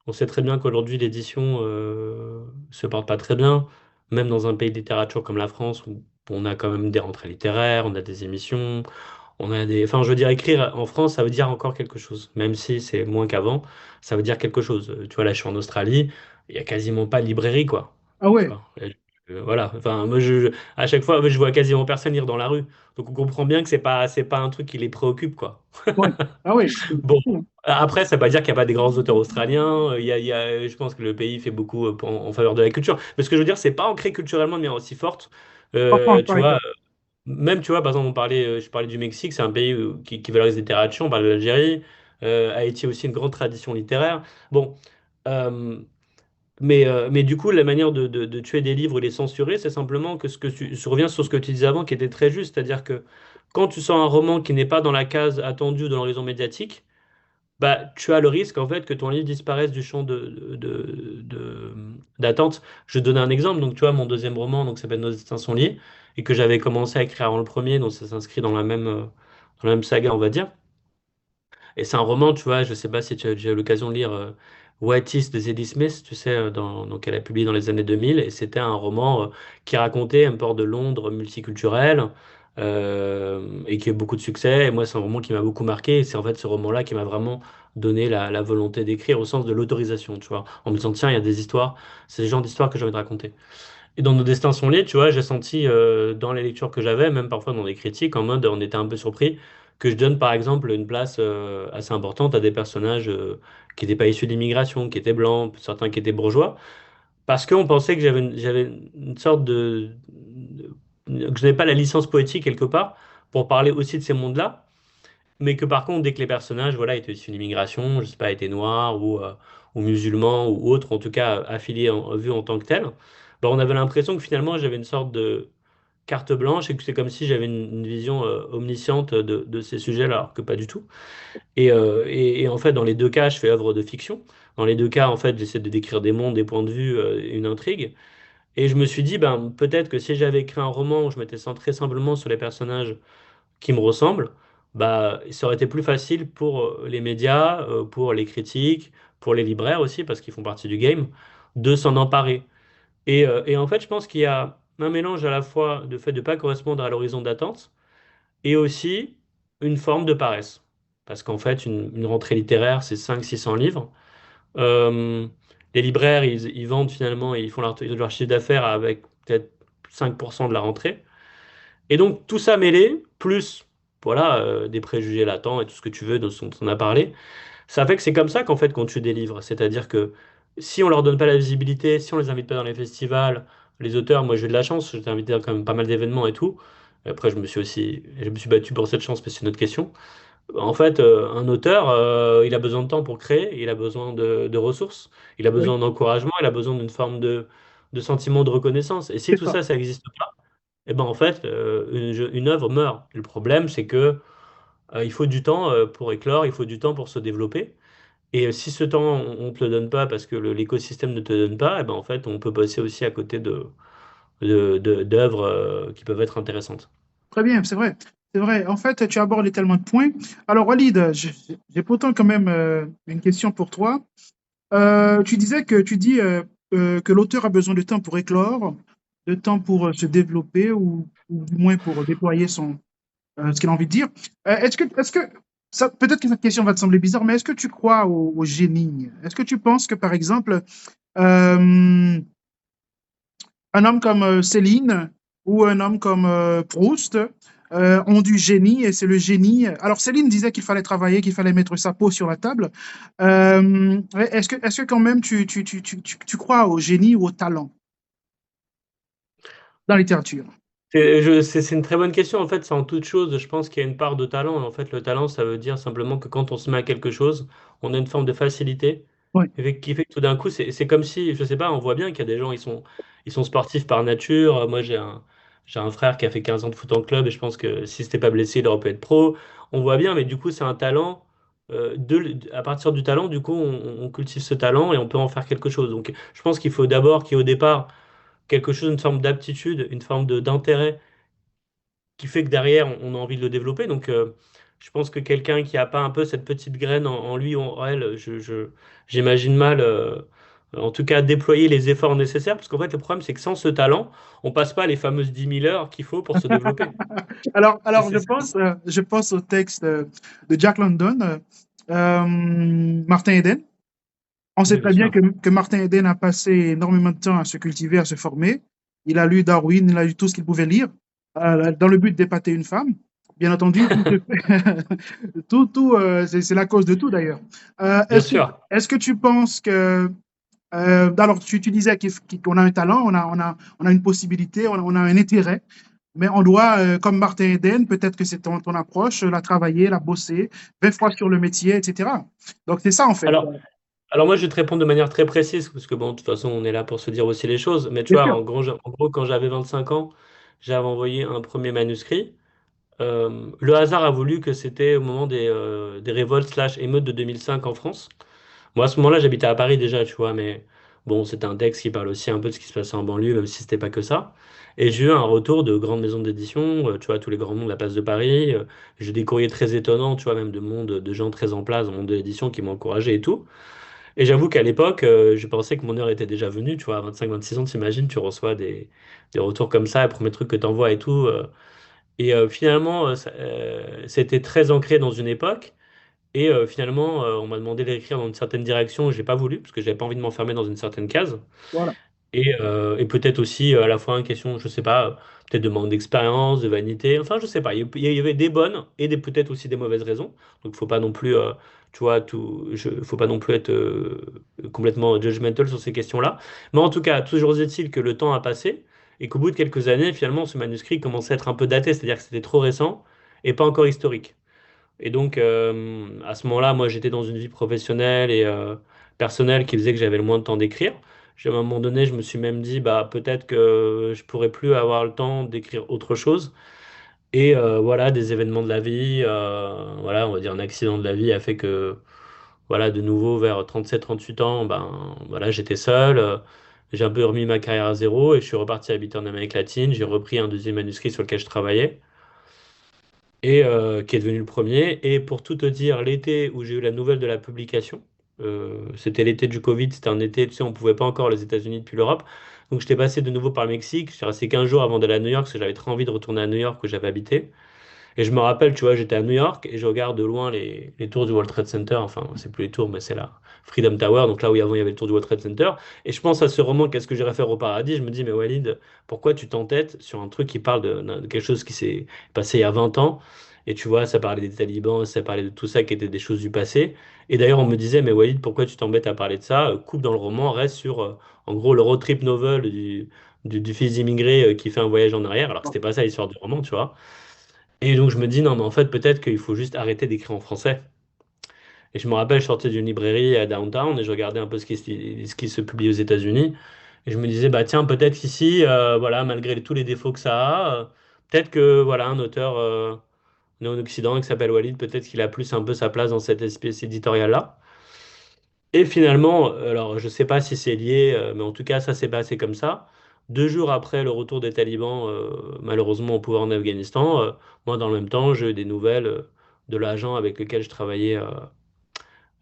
on sait très bien qu'aujourd'hui, l'édition se porte pas très bien, même dans un pays de littérature comme la France, où on a quand même des rentrées littéraires, on a des émissions, on a des... Enfin, je veux dire, écrire en France, ça veut dire encore quelque chose, même si c'est moins qu'avant, ça veut dire quelque chose. Tu vois, là, je suis en Australie, il y a quasiment pas de librairie, quoi. Ah Tu ouais. vois. Voilà. Enfin, moi, à chaque fois, je vois quasiment personne lire dans la rue. Donc, on comprend bien que c'est pas un truc qui les préoccupe, quoi. Ouais. Ah ouais. Bon, après, ça ne veut pas dire qu'il n'y a pas des grands auteurs australiens. Je pense que le pays fait beaucoup en faveur de la culture. Mais ce que je veux dire, c'est pas ancré culturellement de manière aussi forte. En France, Tu par vois, exemple. même, tu vois, par exemple, je parlais du Mexique, c'est un pays qui valorise la littérature. On parle de l'Algérie. Haïti a aussi une grande tradition littéraire. Bon, euh, mais du coup, la manière de tuer des livres et les censurer, c'est simplement que je reviens sur ce que tu disais avant, qui était très juste, c'est-à-dire que quand tu sors un roman qui n'est pas dans la case attendue de l'horizon médiatique, bah, tu as le risque en fait que ton livre disparaisse du champ d'attente. Je vais te donner un exemple. Donc, tu vois, mon deuxième roman, donc, s'appelle Nos destins sont liés, et que j'avais commencé à écrire avant le premier, donc ça s'inscrit dans la même saga, on va dire. Et c'est un roman, tu vois, je sais pas si tu as déjà eu l'occasion de lire What Is de Zadie Smith, tu sais, donc elle a publié dans les années 2000, et c'était un roman qui racontait un port de Londres multiculturel, et qui a eu beaucoup de succès. Et moi, c'est un roman qui m'a beaucoup marqué, et c'est en fait ce roman-là qui m'a vraiment donné la volonté d'écrire au sens de l'autorisation, tu vois, en me disant, tiens, il y a des histoires, c'est le genre d'histoires que j'ai envie de raconter. Et dans Nos destins sont liés, tu vois, j'ai senti dans les lectures que j'avais, même parfois dans des critiques, en mode on était un peu surpris que je donne par exemple une place assez importante à des personnages qui n'étaient pas issus de l'immigration, qui étaient blancs, certains qui étaient bourgeois, parce qu'on pensait que j'avais une sorte que je n'avais pas la licence poétique quelque part pour parler aussi de ces mondes-là. mais que par contre, dès que les personnages, voilà, étaient issus d'immigration, je sais pas, étaient noirs ou musulmans ou autres, en tout cas affiliés vus en tant que tels, bah, on avait l'impression que finalement j'avais une sorte de carte blanche et que c'est comme si j'avais une vision omnisciente de ces sujets-là, alors que pas du tout. Et en fait, dans les deux cas, je fais œuvre de fiction. Dans les deux cas, en fait, j'essaie de décrire des mondes, des points de vue, une intrigue. Et je me suis dit, ben, peut-être que si j'avais écrit un roman où je m'étais centré simplement sur les personnages qui me ressemblent, bah, ça aurait été plus facile pour les médias, pour les critiques, pour les libraires aussi, parce qu'ils font partie du game, de s'en emparer. Et en fait, je pense qu'il y a un mélange à la fois de fait de ne pas correspondre à l'horizon d'attente et aussi une forme de paresse. Parce qu'en fait, une rentrée littéraire, c'est 500-600 livres. Euh, les libraires, ils vendent finalement, ils font leur chiffre d'affaires avec peut-être 5% de la rentrée. Et donc, tout ça mêlé, plus voilà, des préjugés latents et tout ce que tu veux dont on a parlé, ça fait que c'est comme ça qu'en fait qu'on tue des livres. C'est-à-dire que si on leur donne pas la visibilité, si on les invite pas dans les festivals, les auteurs, moi j'ai eu de la chance, j'étais invité à quand même pas mal d'événements et tout. Après, je me suis battu pour cette chance, mais c'est une autre question. En fait, un auteur, il a besoin de temps pour créer, il a besoin de ressources, il a Oui, besoin d'encouragement, il a besoin d'une forme de sentiment de reconnaissance. Et si c'est tout ça. ça, ça n'existe pas, eh ben en fait, une œuvre meurt. Et le problème, c'est que il faut du temps pour éclore, il faut du temps pour se développer. Et si ce temps, on ne te le donne pas parce que l'écosystème ne te le donne pas, eh ben en fait, on peut passer aussi à côté d'œuvres qui peuvent être intéressantes. Très bien, c'est vrai. C'est vrai. En fait, tu as abordé tellement de points. Alors, Walid, j'ai pourtant quand même une question pour toi. Tu dis que l'auteur a besoin de temps pour éclore, de temps pour se développer ou du moins pour déployer ce qu'il a envie de dire. Est-ce que ça, peut-être que cette question va te sembler bizarre, mais est-ce que tu crois au génie? Est-ce que tu penses que, par exemple, euh, un homme comme Céline ou un homme comme Proust ont du génie et c'est le génie. Alors Céline disait qu'il fallait travailler, qu'il fallait mettre sa peau sur la table. Ouais, est-ce que quand même tu crois au génie ou au talent dans la littérature? C'est une très bonne question. En fait, c'est en toute chose, je pense qu'il y a une part de talent. Et en fait, le talent, ça veut dire simplement que quand on se met à quelque chose, on a une forme de facilité Oui, qui fait que tout d'un coup, c'est comme si, je sais pas, on voit bien qu'il y a des gens, ils sont sportifs par nature. Moi, j'ai un frère qui a fait 15 ans de foot en club et je pense que si c'était pas blessé, il aurait pu être pro. On voit bien, mais du coup, c'est un talent. À partir du talent, du coup, on cultive ce talent et on peut en faire quelque chose. Donc, je pense qu'il faut d'abord qu'il y ait au départ quelque chose, une forme d'aptitude, une forme d'intérêt qui fait que derrière, on a envie de le développer. Donc, je pense que quelqu'un qui n'a pas un peu cette petite graine en lui ou en elle, j'imagine mal, en tout cas, déployer les efforts nécessaires. Parce qu'en fait, le problème, c'est que sans ce talent, on passe pas les fameuses 10 000 heures qu'il faut pour se développer. C'est alors c'est- c'est- je pense au texte de Jack London, Martin Eden. On sait Oui, bien très bien sûr. que Martin Eden a passé énormément de temps à se cultiver, à se former. Il a lu Darwin, il a lu tout ce qu'il pouvait lire, dans le but d'épater une femme. Bien entendu, c'est la cause de tout d'ailleurs. Euh, Bien est-ce que, sûr. est-ce que tu penses que alors, tu disais qu'on a un talent, on a une possibilité, on a un intérêt, mais on doit, comme Martin Eden, peut-être que c'est ton approche, la travailler, la bosser, 20 fois sur le métier, etc. Donc, c'est ça, en fait. Alors, alors moi, je vais te répondre de manière très précise, parce que bon, de toute façon, on est là pour se dire aussi les choses. Mais tu Bien vois, sûr. en gros, quand j'avais 25 ans, j'avais envoyé un premier manuscrit. Le hasard a voulu que c'était au moment des révoltes slash émeutes de 2005 en France. Moi, à ce moment-là, j'habitais à Paris déjà, tu vois, mais bon, c'était un texte qui parle aussi un peu de ce qui se passait en banlieue, même si c'était pas que ça. Et j'ai eu un retour de grandes maisons d'édition, tu vois, tous les grands noms de la place de Paris. J'ai des courriers très étonnants, tu vois, même de gens très en place dans le monde de l'édition qui m'ont encouragé et tout. Et j'avoue qu'à l'époque, je pensais que mon heure était déjà venue, tu vois, à 25-26 ans, t'imagines, tu reçois des retours comme ça, les premiers trucs que t'envoies et tout. Finalement, c'était très ancré dans une époque. Et finalement, on m'a demandé d'écrire dans une certaine direction. J'ai pas voulu parce que j'avais pas envie de m'enfermer dans une certaine case. Voilà. Et peut-être aussi à la fois une question, je sais pas, peut-être de manque d'expérience, de vanité. Enfin, je sais pas. Il y avait des bonnes et peut-être aussi des mauvaises raisons. Donc, faut pas non plus, tu vois, faut pas non plus être complètement judgmental sur ces questions-là. Mais en tout cas, toujours est-il que le temps a passé et qu'au bout de quelques années, finalement, ce manuscrit commençait à être un peu daté, c'est-à-dire que c'était trop récent et pas encore historique. Et donc, à ce moment-là, moi, j'étais dans une vie professionnelle et personnelle qui faisait que j'avais le moins de temps d'écrire. À un moment donné, je me suis même dit, bah, peut-être que je pourrais plus avoir le temps d'écrire autre chose. Et voilà, des événements de la vie, voilà, on va dire un accident de la vie a fait que, voilà, de nouveau vers 37-38 ans, ben, voilà, j'étais seul. J'ai un peu remis ma carrière à zéro et je suis reparti habiter en Amérique latine. J'ai repris un deuxième manuscrit sur lequel je travaillais et qui est devenu le premier. Et pour tout te dire, l'été où j'ai eu la nouvelle de la publication, c'était l'été du Covid, c'était un été, tu sais, on pouvait pas encore les États-Unis depuis l'Europe. Donc j'étais passé de nouveau par le Mexique. Je suis resté 15 jours avant d'aller à New York parce que j'avais très envie de retourner à New York où j'avais habité. Et je me rappelle, tu vois, j'étais à New York et je regarde de loin les tours du World Trade Center. Enfin, c'est plus les tours, mais c'est la Freedom Tower. Donc là où avant il y avait le tour du World Trade Center. Et je pense à ce roman, Qu'est-ce que j'irais faire au paradis? Je me dis, mais Walid, pourquoi tu t'entêtes sur un truc qui parle de quelque chose qui s'est passé il y a 20 ans? Et tu vois, ça parlait des talibans, ça parlait de tout ça qui était des choses du passé. Et d'ailleurs, on me disait, mais Walid, pourquoi tu t'embêtes à parler de ça? Coupe dans le roman, reste sur, en gros, le road trip novel du fils d'immigré qui fait un voyage en arrière. Alors que c'était pas ça l'histoire du roman, tu vois. Et donc je me dis, non, mais en fait, peut-être qu'il faut juste arrêter d'écrire en français. Et je me rappelle, je sortais d'une librairie à Downtown et je regardais un peu ce qui se publie aux États-Unis. Et je me disais, bah tiens, peut-être qu'ici, voilà, malgré tous les défauts que ça a, peut-être que voilà, un auteur né en Occident qui s'appelle Walid, peut-être qu'il a plus un peu sa place dans cette espèce éditoriale-là. Et finalement, alors je sais pas si c'est lié, mais en tout cas, ça s'est passé comme ça. 2 jours après le retour des talibans, malheureusement au pouvoir en Afghanistan, moi dans le même temps, j'ai eu des nouvelles de l'agent avec lequel je travaillais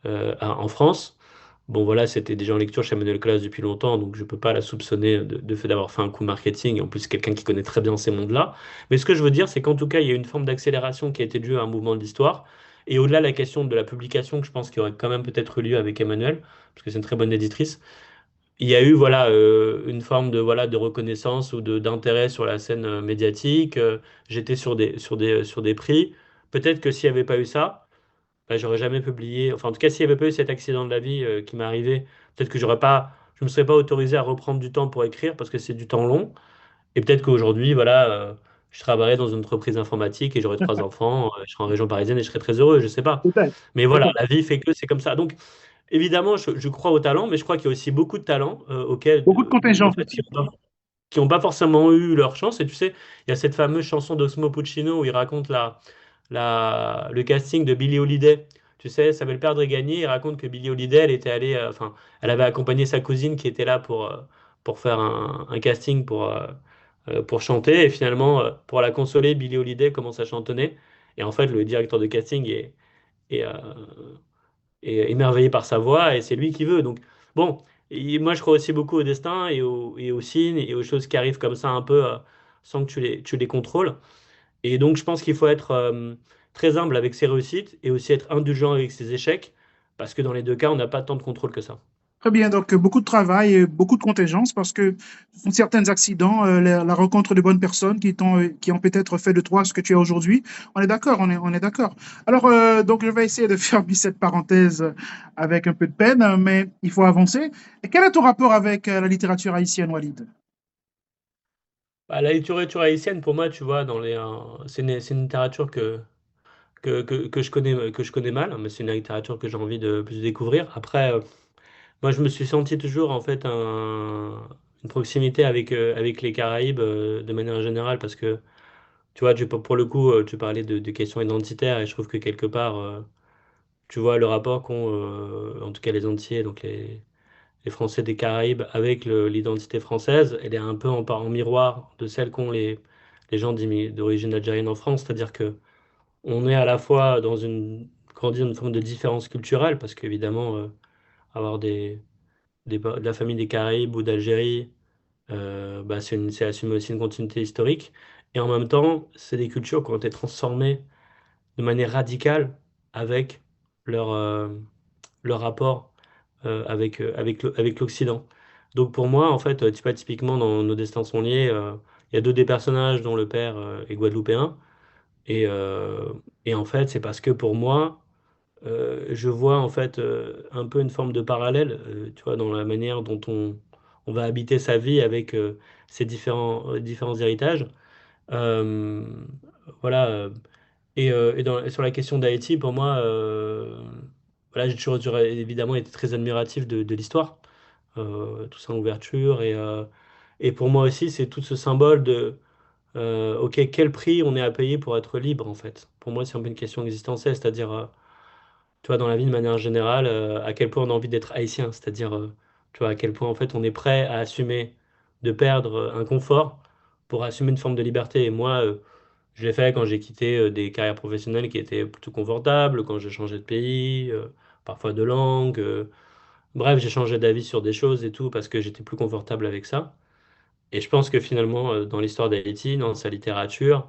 en France. Bon voilà, c'était déjà en lecture chez Manuel Classe depuis longtemps, donc je peux pas la soupçonner de fait d'avoir fait un coup marketing. En plus, c'est quelqu'un qui connaît très bien ces mondes-là. Mais ce que je veux dire, c'est qu'en tout cas, il y a une forme d'accélération qui a été due à un mouvement de l'histoire. Et au-delà de la question de la publication, que je pense qu'il y aurait quand même peut-être eu lieu avec Emmanuel, parce que c'est une très bonne éditrice, il y a eu voilà une forme de voilà de reconnaissance ou de d'intérêt sur la scène médiatique. J'étais sur des prix. Peut-être que s'il n'y avait pas eu ça, bah, j'aurais jamais publié. Enfin, en tout cas, s'il n'y avait pas eu cet accident de la vie qui m'est arrivé, peut-être que je me serais pas autorisé à reprendre du temps pour écrire parce que c'est du temps long. Et peut-être qu'aujourd'hui, voilà, je travaillerais dans une entreprise informatique et j'aurais 3 enfants. Je serais en région parisienne et je serais très heureux. Je sais pas. Peut-être, Mais voilà, peut-être. la vie fait que c'est comme ça. Donc, évidemment, je crois au talent, mais je crois qu'il y a aussi beaucoup de talents auxquels, Beaucoup de de contingence fait, aussi. qui ont pas forcément eu leur chance. Et tu sais, il y a cette fameuse chanson d'Osmo Puccino où il raconte le casting de Billie Holiday. Tu sais, ça s'appelle Perdre et Gagner. Il raconte que Billie Holiday, elle était allée, enfin, elle avait accompagné sa cousine qui était là pour faire un casting pour chanter. Et finalement, pour la consoler, Billie Holiday commence à chantonner. Et en fait, le directeur de casting est, euh, est émerveillé par sa voix et c'est lui qui veut. Donc, bon, moi, je crois aussi beaucoup au destin et au signe et aux choses qui arrivent comme ça un peu sans que tu les contrôles. Et donc, je pense qu'il faut être très humble avec ses réussites et aussi être indulgent avec ses échecs, parce que dans les deux cas, on n'a pas tant de contrôle que ça. Très bien, donc beaucoup de travail et beaucoup de contingence parce que ce sont certains accidents, la rencontre de bonnes personnes qui ont peut-être fait de toi ce que tu es aujourd'hui. On est d'accord, on est d'accord. Alors, donc je vais essayer de fermer cette parenthèse avec un peu de peine, mais il faut avancer. Et quel est ton rapport avec la littérature haïtienne, Walid? Bah, la littérature haïtienne, pour moi, tu vois, c'est une littérature que je connais mal, hein, mais c'est une littérature que j'ai envie de plus découvrir. Après, moi, je me suis senti toujours en fait une proximité avec les Caraïbes de manière générale parce que tu vois, pour le coup, tu parlais de questions identitaires et je trouve que quelque part, tu vois, le rapport qu'ont en tout cas les Antillais, donc les Français des Caraïbes avec l'identité française, elle est un peu en miroir de celle qu'ont les gens d'origine algérienne en France, c'est-à-dire que on est à la fois grandi dans une forme de différence culturelle parce qu'évidemment, avoir de la famille des Caraïbes ou d'Algérie, bah, c'est assumer aussi une continuité historique. Et en même temps, c'est des cultures qui ont été transformées de manière radicale avec leur, euh, leur rapport avec l'Occident. Donc pour moi, en fait, tu vois, typiquement dans Nos destins sont liés, il y a deux des personnages dont le père est guadeloupéen. Et, euh, et en fait, c'est parce que pour moi, je vois en fait un peu une forme de parallèle, tu vois, dans la manière dont on va habiter sa vie avec ces différents héritages. Euh, voilà. Et sur la question d'Haïti, pour moi, voilà, j'ai toujours évidemment été très admiratif de l'histoire, tout ça en ouverture. Et pour moi aussi, c'est tout ce symbole de, OK, quel prix on est à payer pour être libre, en fait. Pour moi, c'est un peu une question existentielle, c'est-à-dire, tu vois, dans la vie de manière générale, à quel point on a envie d'être haïtien, c'est-à-dire, tu vois, à quel point, en fait, on est prêt à assumer de perdre un confort pour assumer une forme de liberté. Et moi, je l'ai fait quand j'ai quitté des carrières professionnelles qui étaient plutôt confortables, quand j'ai changé de pays, parfois de langue. Bref, j'ai changé d'avis sur des choses et tout parce que j'étais plus confortable avec ça. Et je pense que finalement, dans l'histoire d'Haïti, dans sa littérature,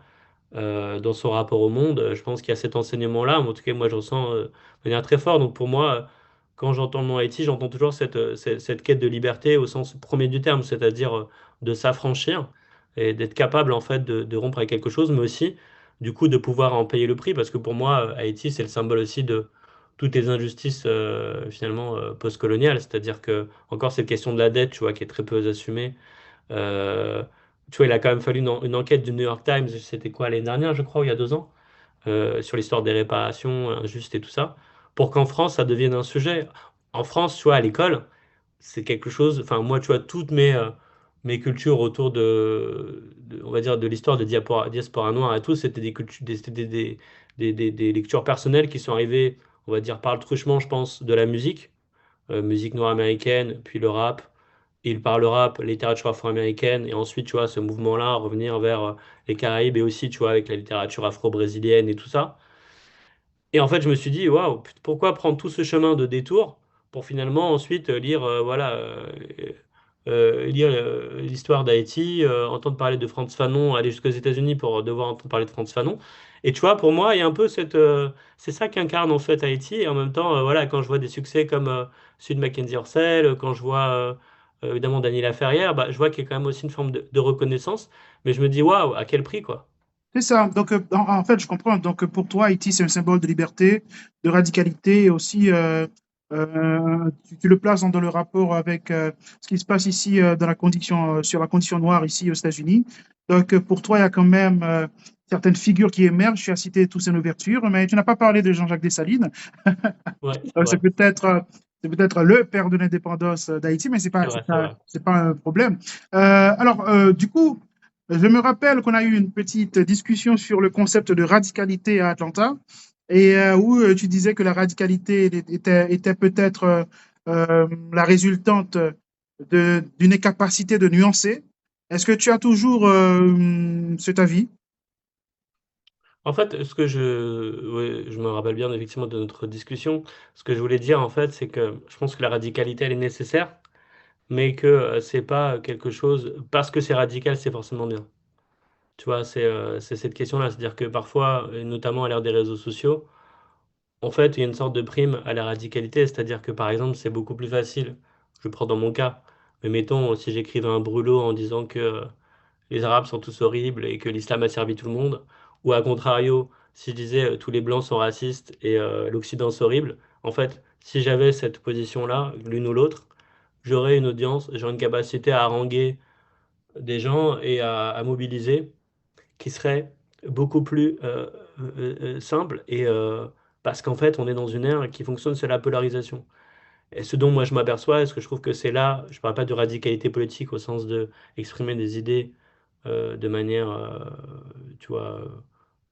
dans son rapport au monde, je pense qu'il y a cet enseignement-là. En tout cas, moi, je ressens de manière très forte. Donc pour moi, quand j'entends le mot Haïti, j'entends toujours cette quête de liberté au sens premier du terme, c'est-à-dire de s'affranchir et d'être capable en fait de rompre avec quelque chose, mais aussi du coup de pouvoir en payer le prix, parce que pour moi, Haïti, c'est le symbole aussi de toutes les injustices finalement postcoloniales, c'est-à-dire que encore cette question de la dette, tu vois, qui est très peu assumée. Euh, Tu vois, il a quand même fallu une enquête du New York Times, c'était quoi, l'année dernière, je crois, ou il y a 2 ans, sur l'histoire des réparations injustes et tout ça, pour qu'en France, ça devienne un sujet. En France, tu vois, à l'école, c'est quelque chose, enfin, moi, tu vois, toutes mes cultures autour on va dire, de l'histoire de diaspora noire et tout, c'était des cultures, c'était des lectures personnelles qui sont arrivées, on va dire, par le truchement, je pense, de la musique, musique noire américaine, puis le rap, il parle rap, littérature afro-américaine, et ensuite, tu vois, ce mouvement-là, revenir vers les Caraïbes, et aussi, tu vois, avec la littérature afro-brésilienne et tout ça. Et en fait, je me suis dit, waouh, pourquoi prendre tout ce chemin de détour pour finalement ensuite lire, voilà, lire l'histoire d'Haïti, entendre parler de Frantz Fanon, aller jusqu'aux États-Unis pour devoir entendre parler de Frantz Fanon. Et tu vois, pour moi, il y a un peu c'est ça qu'incarne en fait Haïti. Et en même temps, voilà, quand je vois des succès comme celui de Mackenzie Orsel, quand je vois évidemment Dany Laferrière, bah, je vois qu'il y a quand même aussi une forme de reconnaissance. Mais je me dis, waouh, à quel prix, quoi? C'est ça. Donc, en fait, je comprends. Donc, pour toi, Haïti, c'est un symbole de liberté, de radicalité et aussi, tu le places dans le rapport avec ce qui se passe ici dans la condition, sur la condition noire ici aux États-Unis. Donc, pour toi, il y a quand même certaines figures qui émergent. Tu as cité tous en ouverture, mais tu n'as pas parlé de Jean-Jacques Dessalines. Ouais, c'est Donc, vrai, c'est peut-être le père de l'indépendance d'Haïti, mais c'est vrai, c'est vrai. c'est pas un problème. Alors, du coup, je me rappelle qu'on a eu une petite discussion sur le concept de radicalité à Atlanta, et où tu disais que la radicalité était peut-être la résultante d'une incapacité de nuancer. Est-ce que tu as toujours cet avis? En fait, ouais, je me rappelle bien effectivement de notre discussion. Ce que je voulais dire, en fait, c'est que je pense que la radicalité, elle est nécessaire, mais que c'est pas quelque chose, parce que c'est radical, c'est forcément bien. Tu vois, c'est cette question-là. C'est-à-dire que parfois, et notamment à l'ère des réseaux sociaux, en fait, il y a une sorte de prime à la radicalité. C'est-à-dire que, par exemple, c'est beaucoup plus facile. Je prends dans mon cas. Mais mettons, si j'écrivais un brûlot en disant que les Arabes sont tous horribles et que l'islam a servi tout le monde, ou à contrario, si je disais tous les Blancs sont racistes et l'Occident c'est horrible, en fait, si j'avais cette position-là, l'une ou l'autre, j'aurais une audience, j'aurais une capacité à haranguer des gens et à mobiliser qui serait beaucoup plus simple parce qu'en fait, on est dans une ère qui fonctionne sur la polarisation. Et ce dont moi je m'aperçois, est-ce que je trouve que c'est là, je ne parle pas de radicalité politique au sens de exprimer des idées de manière, tu vois,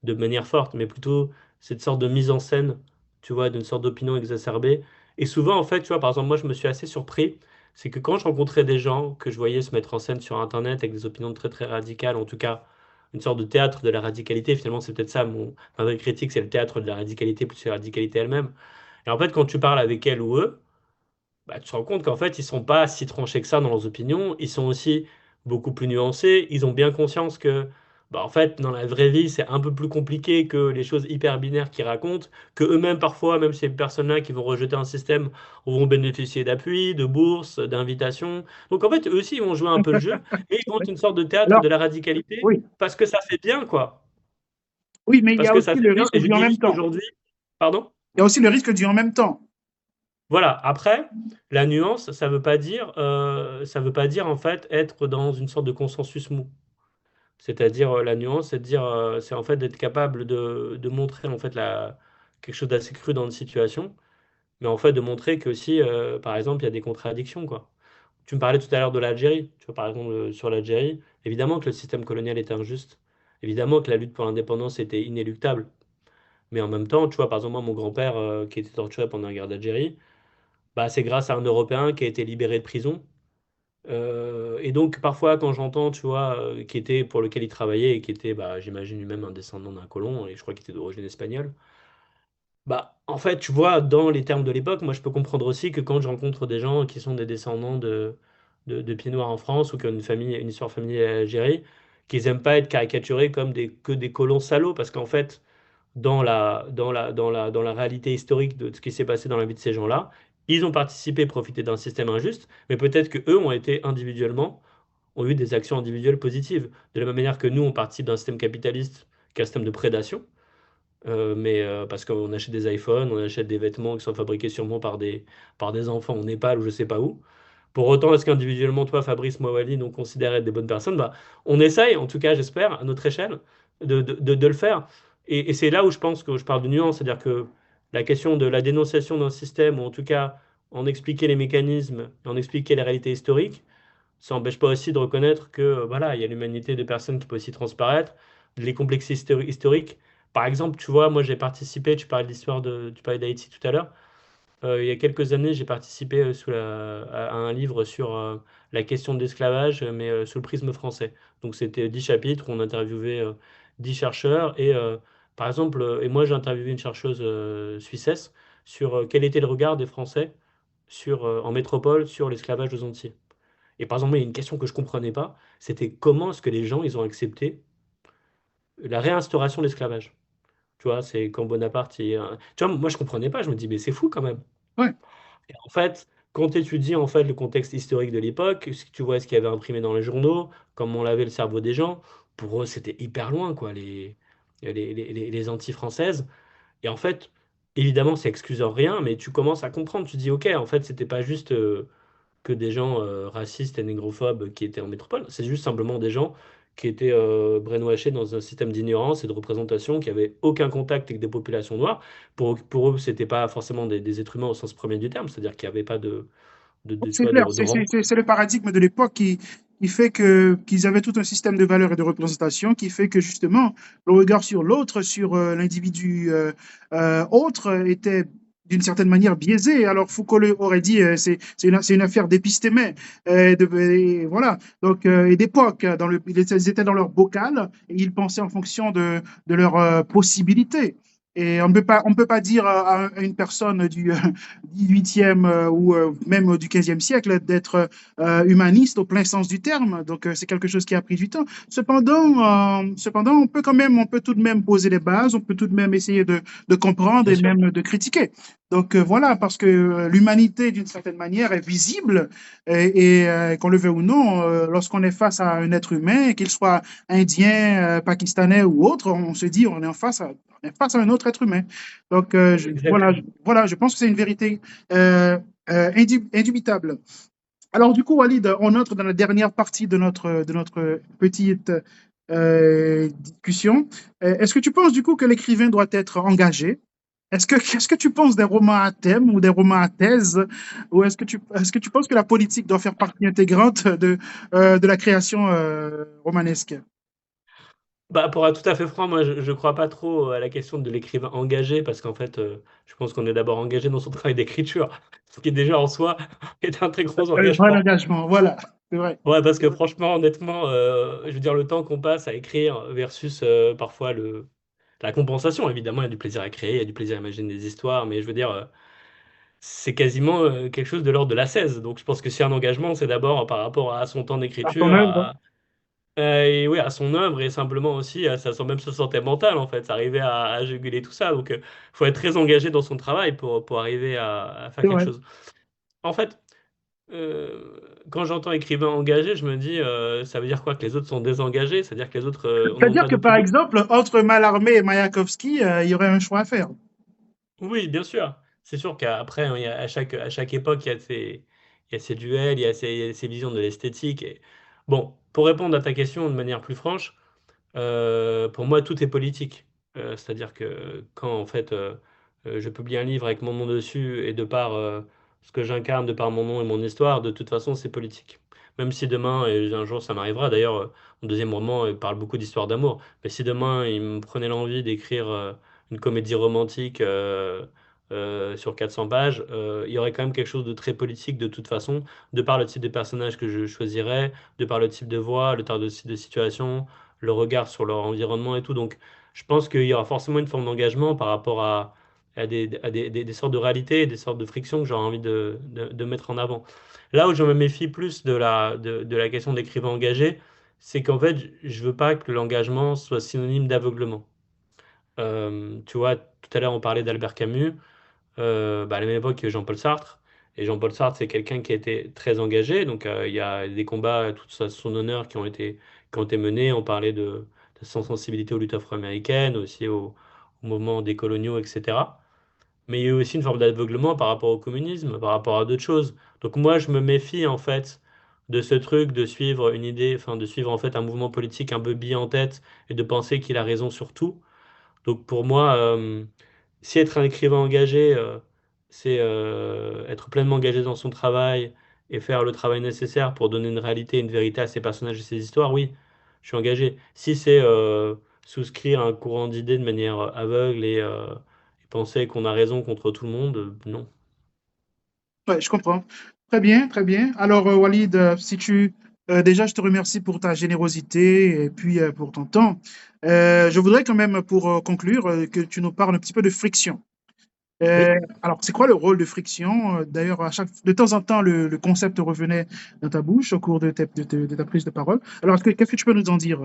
de manière forte, mais plutôt cette sorte de mise en scène, tu vois, d'une sorte d'opinion exacerbée. Et souvent, en fait, tu vois, par exemple, moi je me suis assez surpris, c'est que quand je rencontrais des gens que je voyais se mettre en scène sur Internet avec des opinions très très radicales, en tout cas une sorte de théâtre de la radicalité, finalement c'est peut-être ça, ma vraie critique, c'est le théâtre de la radicalité plus que la radicalité elle-même. Et en fait, quand tu parles avec elle ou eux, bah, tu te rends compte qu'en fait, ils sont pas si tranchés que ça dans leurs opinions. Ils sont aussi beaucoup plus nuancés. Ils ont bien conscience que, bah, en fait, dans la vraie vie, c'est un peu plus compliqué que les choses hyper binaires qu'ils racontent. Que eux-mêmes, parfois, même ces personnes-là qui vont rejeter un système, vont bénéficier d'appui, de bourses, d'invitations. Donc, en fait, eux aussi, ils vont jouer un peu le jeu et ils vont être une sorte de théâtre Alors, de la radicalité oui, parce que ça fait bien, quoi. oui, mais il y Parce a que aussi ça fait le bien. risque Et je du en dis même juste temps. aujourd'hui, pardon? Il y a aussi le risque du en même temps. Voilà. Après, la nuance, ça veut pas dire en fait être dans une sorte de consensus mou. C'est-à-dire la nuance, c'est de dire, c'est en fait d'être capable de montrer en fait quelque chose d'assez cru dans une situation, mais en fait de montrer que aussi, par exemple, il y a des contradictions, quoi. Tu me parlais tout à l'heure de l'Algérie, tu vois, par exemple, sur l'Algérie, évidemment que le système colonial était injuste, évidemment que la lutte pour l'indépendance était inéluctable, mais en même temps, tu vois, par exemple, moi, mon grand-père qui était torturé pendant la guerre d'Algérie, bah, c'est grâce à un Européen qui a été libéré de prison. Et donc, parfois, quand j'entends, tu vois, qui était, pour lequel il travaillait et qui était, bah, j'imagine lui-même un descendant d'un colon, et je crois qu'il était d'origine espagnole, bah, en fait, tu vois, dans les termes de l'époque, moi, je peux comprendre aussi que quand je rencontre des gens qui sont des descendants de pieds noirs en France ou qui ont une famille, une histoire familiale à Algérie, qu'ils aiment pas être caricaturés comme que des colons salauds, parce qu'en fait, dans la réalité historique de ce qui s'est passé dans la vie de ces gens-là, ils ont participé, profité d'un système injuste, mais peut-être que eux ont été individuellement, ont eu des actions individuelles positives. De la même manière que nous, on participe d'un système capitaliste qui est un système de prédation, parce qu'on achète des iPhones, on achète des vêtements qui sont fabriqués sûrement par des enfants au Népal ou je sais pas où. Pour autant, est-ce qu'individuellement, toi, Fabrice, moi, Walid, on considère être des bonnes personnes? Bah, on essaye, en tout cas, j'espère, à notre échelle, de le faire. Et c'est là où je pense que je parle de nuance, c'est-à-dire que la question de la dénonciation d'un système, ou en tout cas en expliquer les mécanismes, en expliquer les réalités historiques, ça n'empêche pas aussi de reconnaître que voilà, il y a l'humanité des personnes qui peut aussi transparaître, les complexités historiques. Par exemple, tu vois, moi j'ai participé, tu parlais d'Haïti tout à l'heure. Il y a quelques années, j'ai participé à un livre sur la question de l'esclavage, mais sous le prisme français. Donc c'était 10 chapitres où on interviewait 10 chercheurs par exemple, et moi j'ai interviewé une chercheuse suissesse sur quel était le regard des Français en métropole sur l'esclavage aux Antilles. Et par exemple, il y a une question que je comprenais pas, c'était comment est-ce que les gens ils ont accepté la réinstauration de l'esclavage. Tu vois, c'est quand Bonaparte, tu vois, moi je comprenais pas, je me dis mais c'est fou quand même. Ouais. Et en fait, quand tu étudies en fait le contexte historique de l'époque, tu vois ce qu'il y avait imprimé dans les journaux, comment on lavait le cerveau des gens, pour eux c'était hyper loin quoi, les Antilles françaises. Et en fait, évidemment, ça excuse en rien, mais tu commences à comprendre, tu dis ok, en fait, c'était pas juste que des gens racistes et négrophobes qui étaient en métropole. C'est juste simplement des gens qui étaient brainwashés dans un système d'ignorance et de représentation, qui avaient aucun contact avec des populations noires. Pour eux, c'était pas forcément des êtres humains au sens premier du terme, c'est-à-dire qu'il n'y avait pas tu C'est vois, clair, de rapport. c'est le paradigme de l'époque qui fait qu'ils avaient tout un système de valeurs et de représentation qui fait que justement le regard sur l'autre, sur l'individu autre, était d'une certaine manière biaisé. Alors Foucault aurait dit c'est une affaire d'épistémé, et voilà. Donc et d'époque, ils étaient dans leur bocal et ils pensaient en fonction de leurs possibilités. Et on ne peut pas dire à une personne du 18e ou même du 15e siècle d'être humaniste au plein sens du terme. Donc, c'est quelque chose qui a pris du temps. Cependant, on peut tout de même poser les bases, on peut tout de même essayer de comprendre Bien et sûr. même de critiquer. Donc, voilà, parce que l'humanité, d'une certaine manière, est visible qu'on le veuille ou non, lorsqu'on est face à un être humain, qu'il soit indien, pakistanais ou autre, on se dit on est face à un autre être humain. Donc, Exactement. voilà, je pense que c'est une vérité indubitable. Alors, du coup, Walid, on entre dans la dernière partie de notre petite discussion. Est-ce que tu penses, du coup, que l'écrivain doit être engagé? Qu'est-ce que tu penses des romans à thème ou des romans à thèse? Ou est-ce que tu penses que la politique doit faire partie intégrante de la création romanesque? Bah, pour être tout à fait franc, moi, je ne crois pas trop à la question de l'écrivain engagé, parce qu'en fait, je pense qu'on est d'abord engagé dans son travail d'écriture, ce qui est déjà en soi est un très gros Vrai engagement. engagement, voilà, c'est vrai. Ouais, parce que franchement, honnêtement, je veux dire, le temps qu'on passe à écrire versus parfois la compensation, évidemment, il y a du plaisir à créer, il y a du plaisir à imaginer des histoires, mais je veux dire, c'est quasiment quelque chose de l'ordre de l'ascèse. Donc je pense que si un engagement, c'est d'abord par rapport à son temps À ton d'écriture, œuvre. et oui, à son œuvre, et simplement aussi à même sa santé mentale, en fait, arriver à juguler tout ça. Donc il faut être très engagé dans son travail pour arriver à faire C'est quelque vrai. chose. En fait, quand j'entends écrivain engagé, je me dis, ça veut dire quoi? Que les autres sont désengagés? C'est-à-dire que les autres n'ont C'est-à-dire pas que, par d'opinion? exemple, entre Mallarmé et Mayakovsky, il y aurait un choix à faire. Oui, bien sûr. C'est sûr qu'après, hein, à chaque époque, il y a ses duels, il y a ses visions de l'esthétique. Bon, pour répondre à ta question de manière plus franche, Pour moi, tout est politique. C'est-à-dire que quand en fait je publie un livre avec mon nom dessus et de par ce que j'incarne, de par mon nom et mon histoire, de toute façon, c'est politique. Même si demain, et un jour ça m'arrivera, d'ailleurs, mon deuxième roman il parle beaucoup d'histoire d'amour, mais si demain il me prenait l'envie d'écrire une comédie romantique sur 400 pages, il y aurait quand même quelque chose de très politique de toute façon, de par le type de personnage que je choisirais, de par le type de voix, le type de situation, le regard sur leur environnement et tout. Donc, je pense qu'il y aura forcément une forme d'engagement par rapport à des sortes de réalités, des sortes de frictions que j'aurais envie de mettre en avant. Là où je me méfie plus de la question d'écrivain engagé, c'est qu'en fait, je veux pas que l'engagement soit synonyme d'aveuglement. Tu vois, tout à l'heure, on parlait d'Albert Camus. À la même époque que Jean-Paul Sartre. Et Jean-Paul Sartre, c'est quelqu'un qui a été très engagé. Donc, il y a des combats tout à son honneur qui ont été menés. On parlait de son sensibilité aux luttes afro-américaines, aussi au mouvement des coloniaux, etc. Mais il y a eu aussi une forme d'aveuglement par rapport au communisme, par rapport à d'autres choses. Donc, moi, je me méfie, en fait, de ce truc de suivre une idée, enfin, de suivre, en fait, un mouvement politique un peu billet en tête et de penser qu'il a raison sur tout. Donc pour moi, si être un écrivain engagé, c'est être pleinement engagé dans son travail et faire le travail nécessaire pour donner une réalité, une vérité à ses personnages et ses histoires, oui, je suis engagé. Si c'est souscrire à un courant d'idées de manière aveugle et penser qu'on a raison contre tout le monde, non. Ouais, je comprends. Très bien, très bien. Alors, Walid, si tu déjà, je te remercie pour ta générosité et puis pour ton temps. Je voudrais quand même, pour conclure, que tu nous parles un petit peu de friction. Oui. Alors, c'est quoi le rôle de friction? D'ailleurs, de temps en temps, le concept revenait dans ta bouche au cours de ta prise de parole. Alors, qu'est-ce que tu peux nous en dire?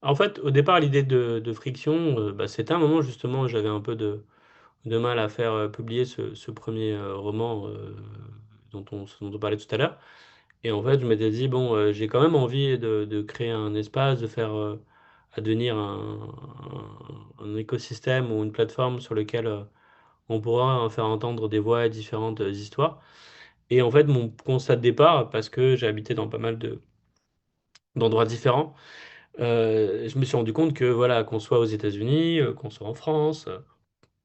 En fait, au départ, l'idée de friction, c'était un moment justement où j'avais un peu de mal à faire publier ce premier roman dont on parlait tout à l'heure. Et en fait, je m'étais dit, bon, j'ai quand même envie de créer un espace, de faire advenir un écosystème ou une plateforme sur lequel on pourra faire entendre des voix et différentes histoires. Et en fait, mon constat de départ, parce que j'ai habité dans pas mal d'endroits différents, je me suis rendu compte que voilà, qu'on soit aux États-Unis, qu'on soit en France,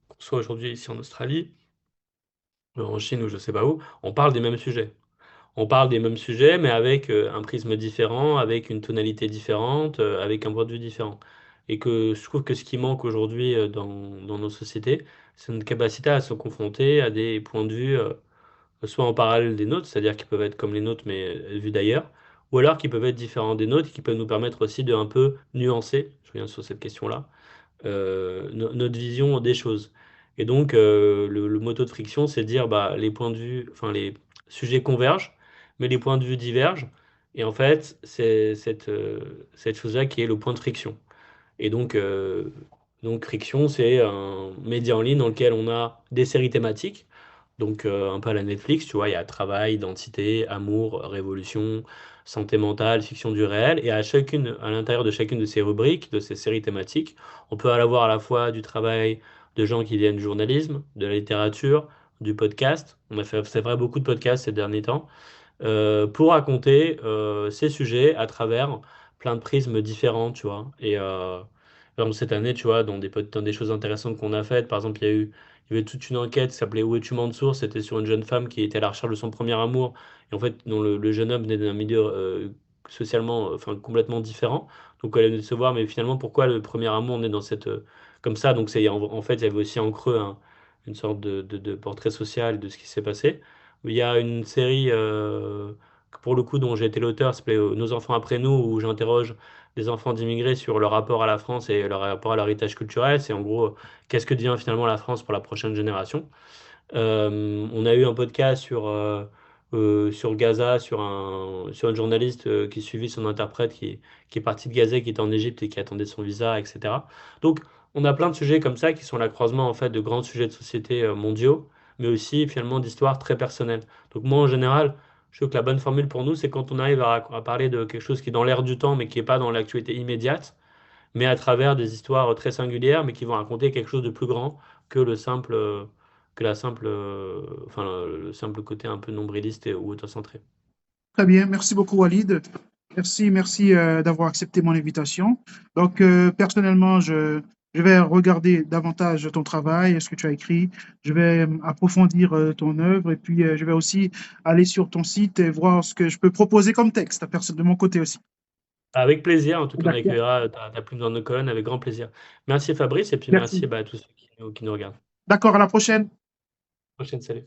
qu'on soit aujourd'hui ici en Australie, en Chine ou je sais pas où, on parle des mêmes sujets. On parle des mêmes sujets, mais avec un prisme différent, avec une tonalité différente, avec un point de vue différent. Et que je trouve que ce qui manque aujourd'hui dans nos sociétés, c'est une capacité à se confronter à des points de vue soit en parallèle des nôtres, c'est-à-dire qui peuvent être comme les nôtres mais vus d'ailleurs, ou alors qui peuvent être différents des nôtres, et qui peuvent nous permettre aussi de un peu nuancer, je reviens sur cette question-là, notre vision des choses. Et donc, le motto de friction, c'est de dire bah, les points de vue, enfin les sujets convergent, mais les points de vue divergent. Et en fait, c'est cette chose-là qui est le point de friction. Et donc Friction, c'est un média en ligne dans lequel on a des séries thématiques, donc un peu à la Netflix, tu vois, il y a travail, identité, amour, révolution, santé mentale, fiction du réel, et à l'intérieur de chacune de ces rubriques, de ces séries thématiques, on peut avoir à la fois du travail de gens qui viennent du journalisme, de la littérature, du podcast. On a fait, c'est vrai, beaucoup de podcasts ces derniers temps pour raconter ces sujets à travers plein de prismes différents, tu vois. Et par exemple, cette année, tu vois, dans des choses intéressantes qu'on a faites, par exemple, il y avait toute une enquête qui s'appelait Où es-tu Mansour? C'était sur une jeune femme qui était à la recherche de son premier amour, et en fait, dont le jeune homme venait d'un milieu socialement, enfin, complètement différent. Donc, elle venait de se voir, mais finalement, pourquoi le premier amour, on est dans cette... comme ça, donc en fait, il y avait aussi en creux une sorte de portrait social de ce qui s'est passé. Il y a une série, pour le coup, dont j'ai été l'auteur, ça s'appelait Nos enfants après nous, où j'interroge des enfants d'immigrés sur leur rapport à la France et leur rapport à l'héritage culturel. C'est en gros, qu'est-ce que devient finalement la France pour la prochaine génération. On a eu un podcast sur Gaza, sur un journaliste qui suivit son interprète qui est parti de Gaza, qui était en Égypte et qui attendait son visa, etc. Donc, on a plein de sujets comme ça qui sont l'accroisement en fait de grands sujets de société mondiaux, mais aussi finalement d'histoires très personnelles. Donc moi, en général, je trouve que la bonne formule pour nous, c'est quand on arrive à parler de quelque chose qui est dans l'air du temps, mais qui n'est pas dans l'actualité immédiate, mais à travers des histoires très singulières, mais qui vont raconter quelque chose de plus grand que le simple côté un peu nombriliste ou autocentré. Très bien, merci beaucoup, Walid. Merci d'avoir accepté mon invitation. Donc, personnellement, je vais regarder davantage ton travail, ce que tu as écrit. Je vais approfondir ton œuvre et puis je vais aussi aller sur ton site et voir ce que je peux proposer comme texte de mon côté aussi. Avec plaisir, en tout cas, on D'accord. accueillera ta plume dans nos colonnes avec grand plaisir. Merci Fabrice et puis merci Merci. bah, à tous ceux qui nous regardent. D'accord, à la prochaine. Prochaine, salut.